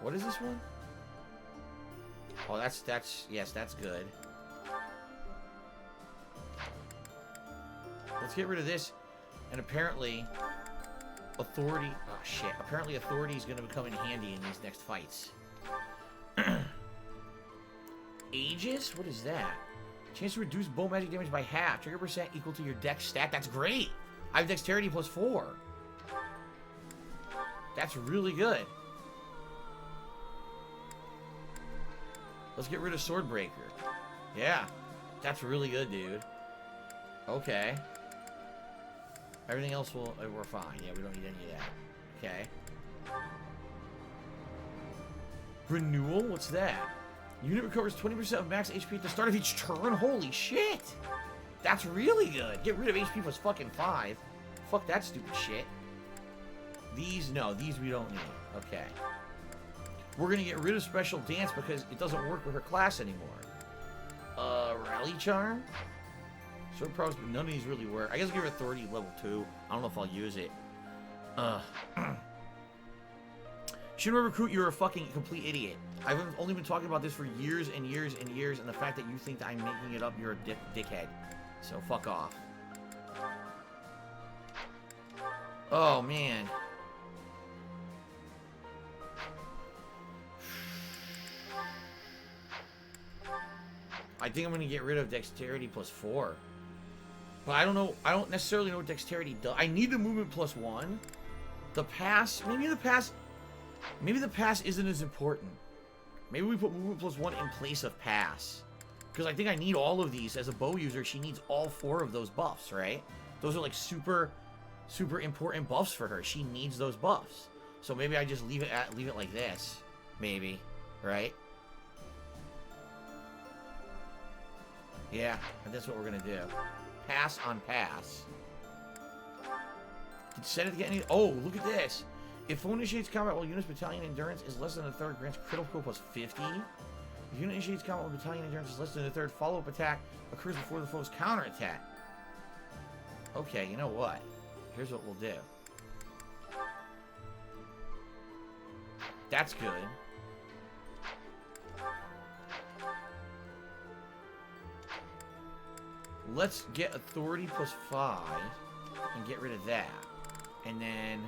What is this one? Oh, yes, that's good. Let's get rid of this. And apparently, authority... Oh, shit. Apparently, authority is going to come in handy in these next fights. Aegis? What is that? Chance to reduce bow magic damage by half. Trigger percent equal to your dex stat. That's great! I have dexterity plus 4. That's really good. Let's get rid of Swordbreaker. Yeah. That's really good, dude. Okay. Everything else we're fine. Yeah, we don't need any of that. Okay. Renewal? What's that? Unit recovers 20% of max HP at the start of each turn? Holy shit! That's really good. Get rid of HP plus fucking 5. Fuck that stupid shit. These, no. These we don't need. Okay. We're gonna get rid of Special Dance because it doesn't work with her class anymore. Rally Charm? Sword Pros, but none of these really work. I guess I'll give her Authority level 2. I don't know if I'll use it. Shinra Recruit, you're a fucking complete idiot. I've only been talking about this for years and years and years, and the fact that you think that I'm making it up, you're a dickhead. So fuck off. Oh, man. I think I'm going to get rid of Dexterity plus 4. But I don't know. I don't necessarily know what Dexterity does. I need the Movement plus 1. The Pass. Maybe the Pass isn't as important. Maybe we put Movement plus 1 in place of Pass. Because I think I need all of these. As a bow user, she needs all 4 of those buffs, right? Those are like super important buffs for her. She needs those buffs. So maybe I just leave it like this. Maybe. Right? Yeah, that's what we're gonna do. Pass on pass. Set it to get any. Oh, look at this. If foe initiates combat while unit's battalion endurance is less than a third, grants critical plus 50. If unit initiates combat while battalion endurance is less than a third, follow-up attack occurs before the foe's counterattack. Okay, you know what? Here's what we'll do. That's good. Let's get authority +5 and get rid of that. And then...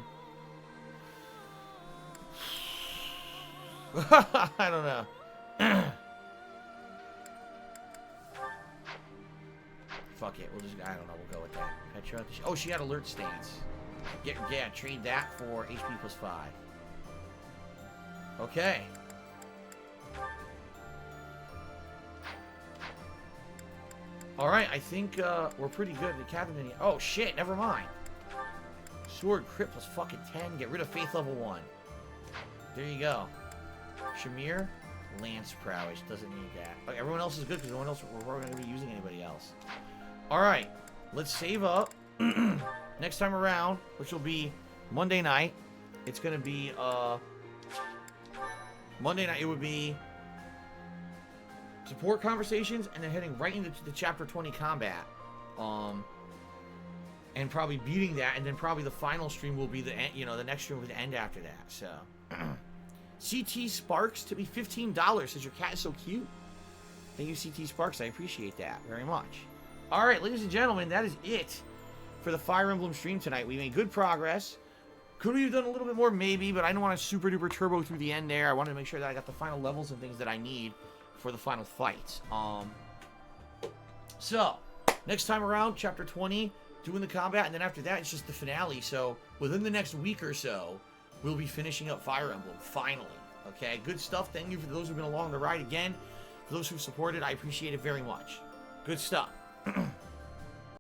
I don't know. Fuck it. We'll just... I don't know. We'll go with that. Petra. Oh, she had alert stance. Yeah, trade that for HP +5. Okay. Alright, I think we're pretty good at the Academy. Oh shit, never mind. Sword crit plus fucking 10. Get rid of faith level 1. There you go. Shamir, lance prowess. Doesn't need that. But everyone else is good because no one else, we're not going to be using anybody else. Alright, let's save up. Next time around, which will be Monday night, it's going to be, Monday night, it would be support conversations and then heading right into the Chapter 20 combat. And probably beating that, and then probably the final stream will be the end, you know, the next stream will be the end after that, so. CT Sparks to be $15, says your cat is so cute. Thank you, CT Sparks, I appreciate that very much. Alright, ladies and gentlemen, that is it for the Fire Emblem stream tonight. We made good progress. Could we have done a little bit more? Maybe, but I don't want to super duper turbo through the end there. I wanted to make sure that I got the final levels and things that I need for the final fights. So, next time around, Chapter 20, doing the combat, and then after that, it's just the finale. So, within the next week or so, we'll be finishing up Fire Emblem, finally. Okay, good stuff. Thank you for those who've been along the ride again. For those who've supported, I appreciate it very much. Good stuff.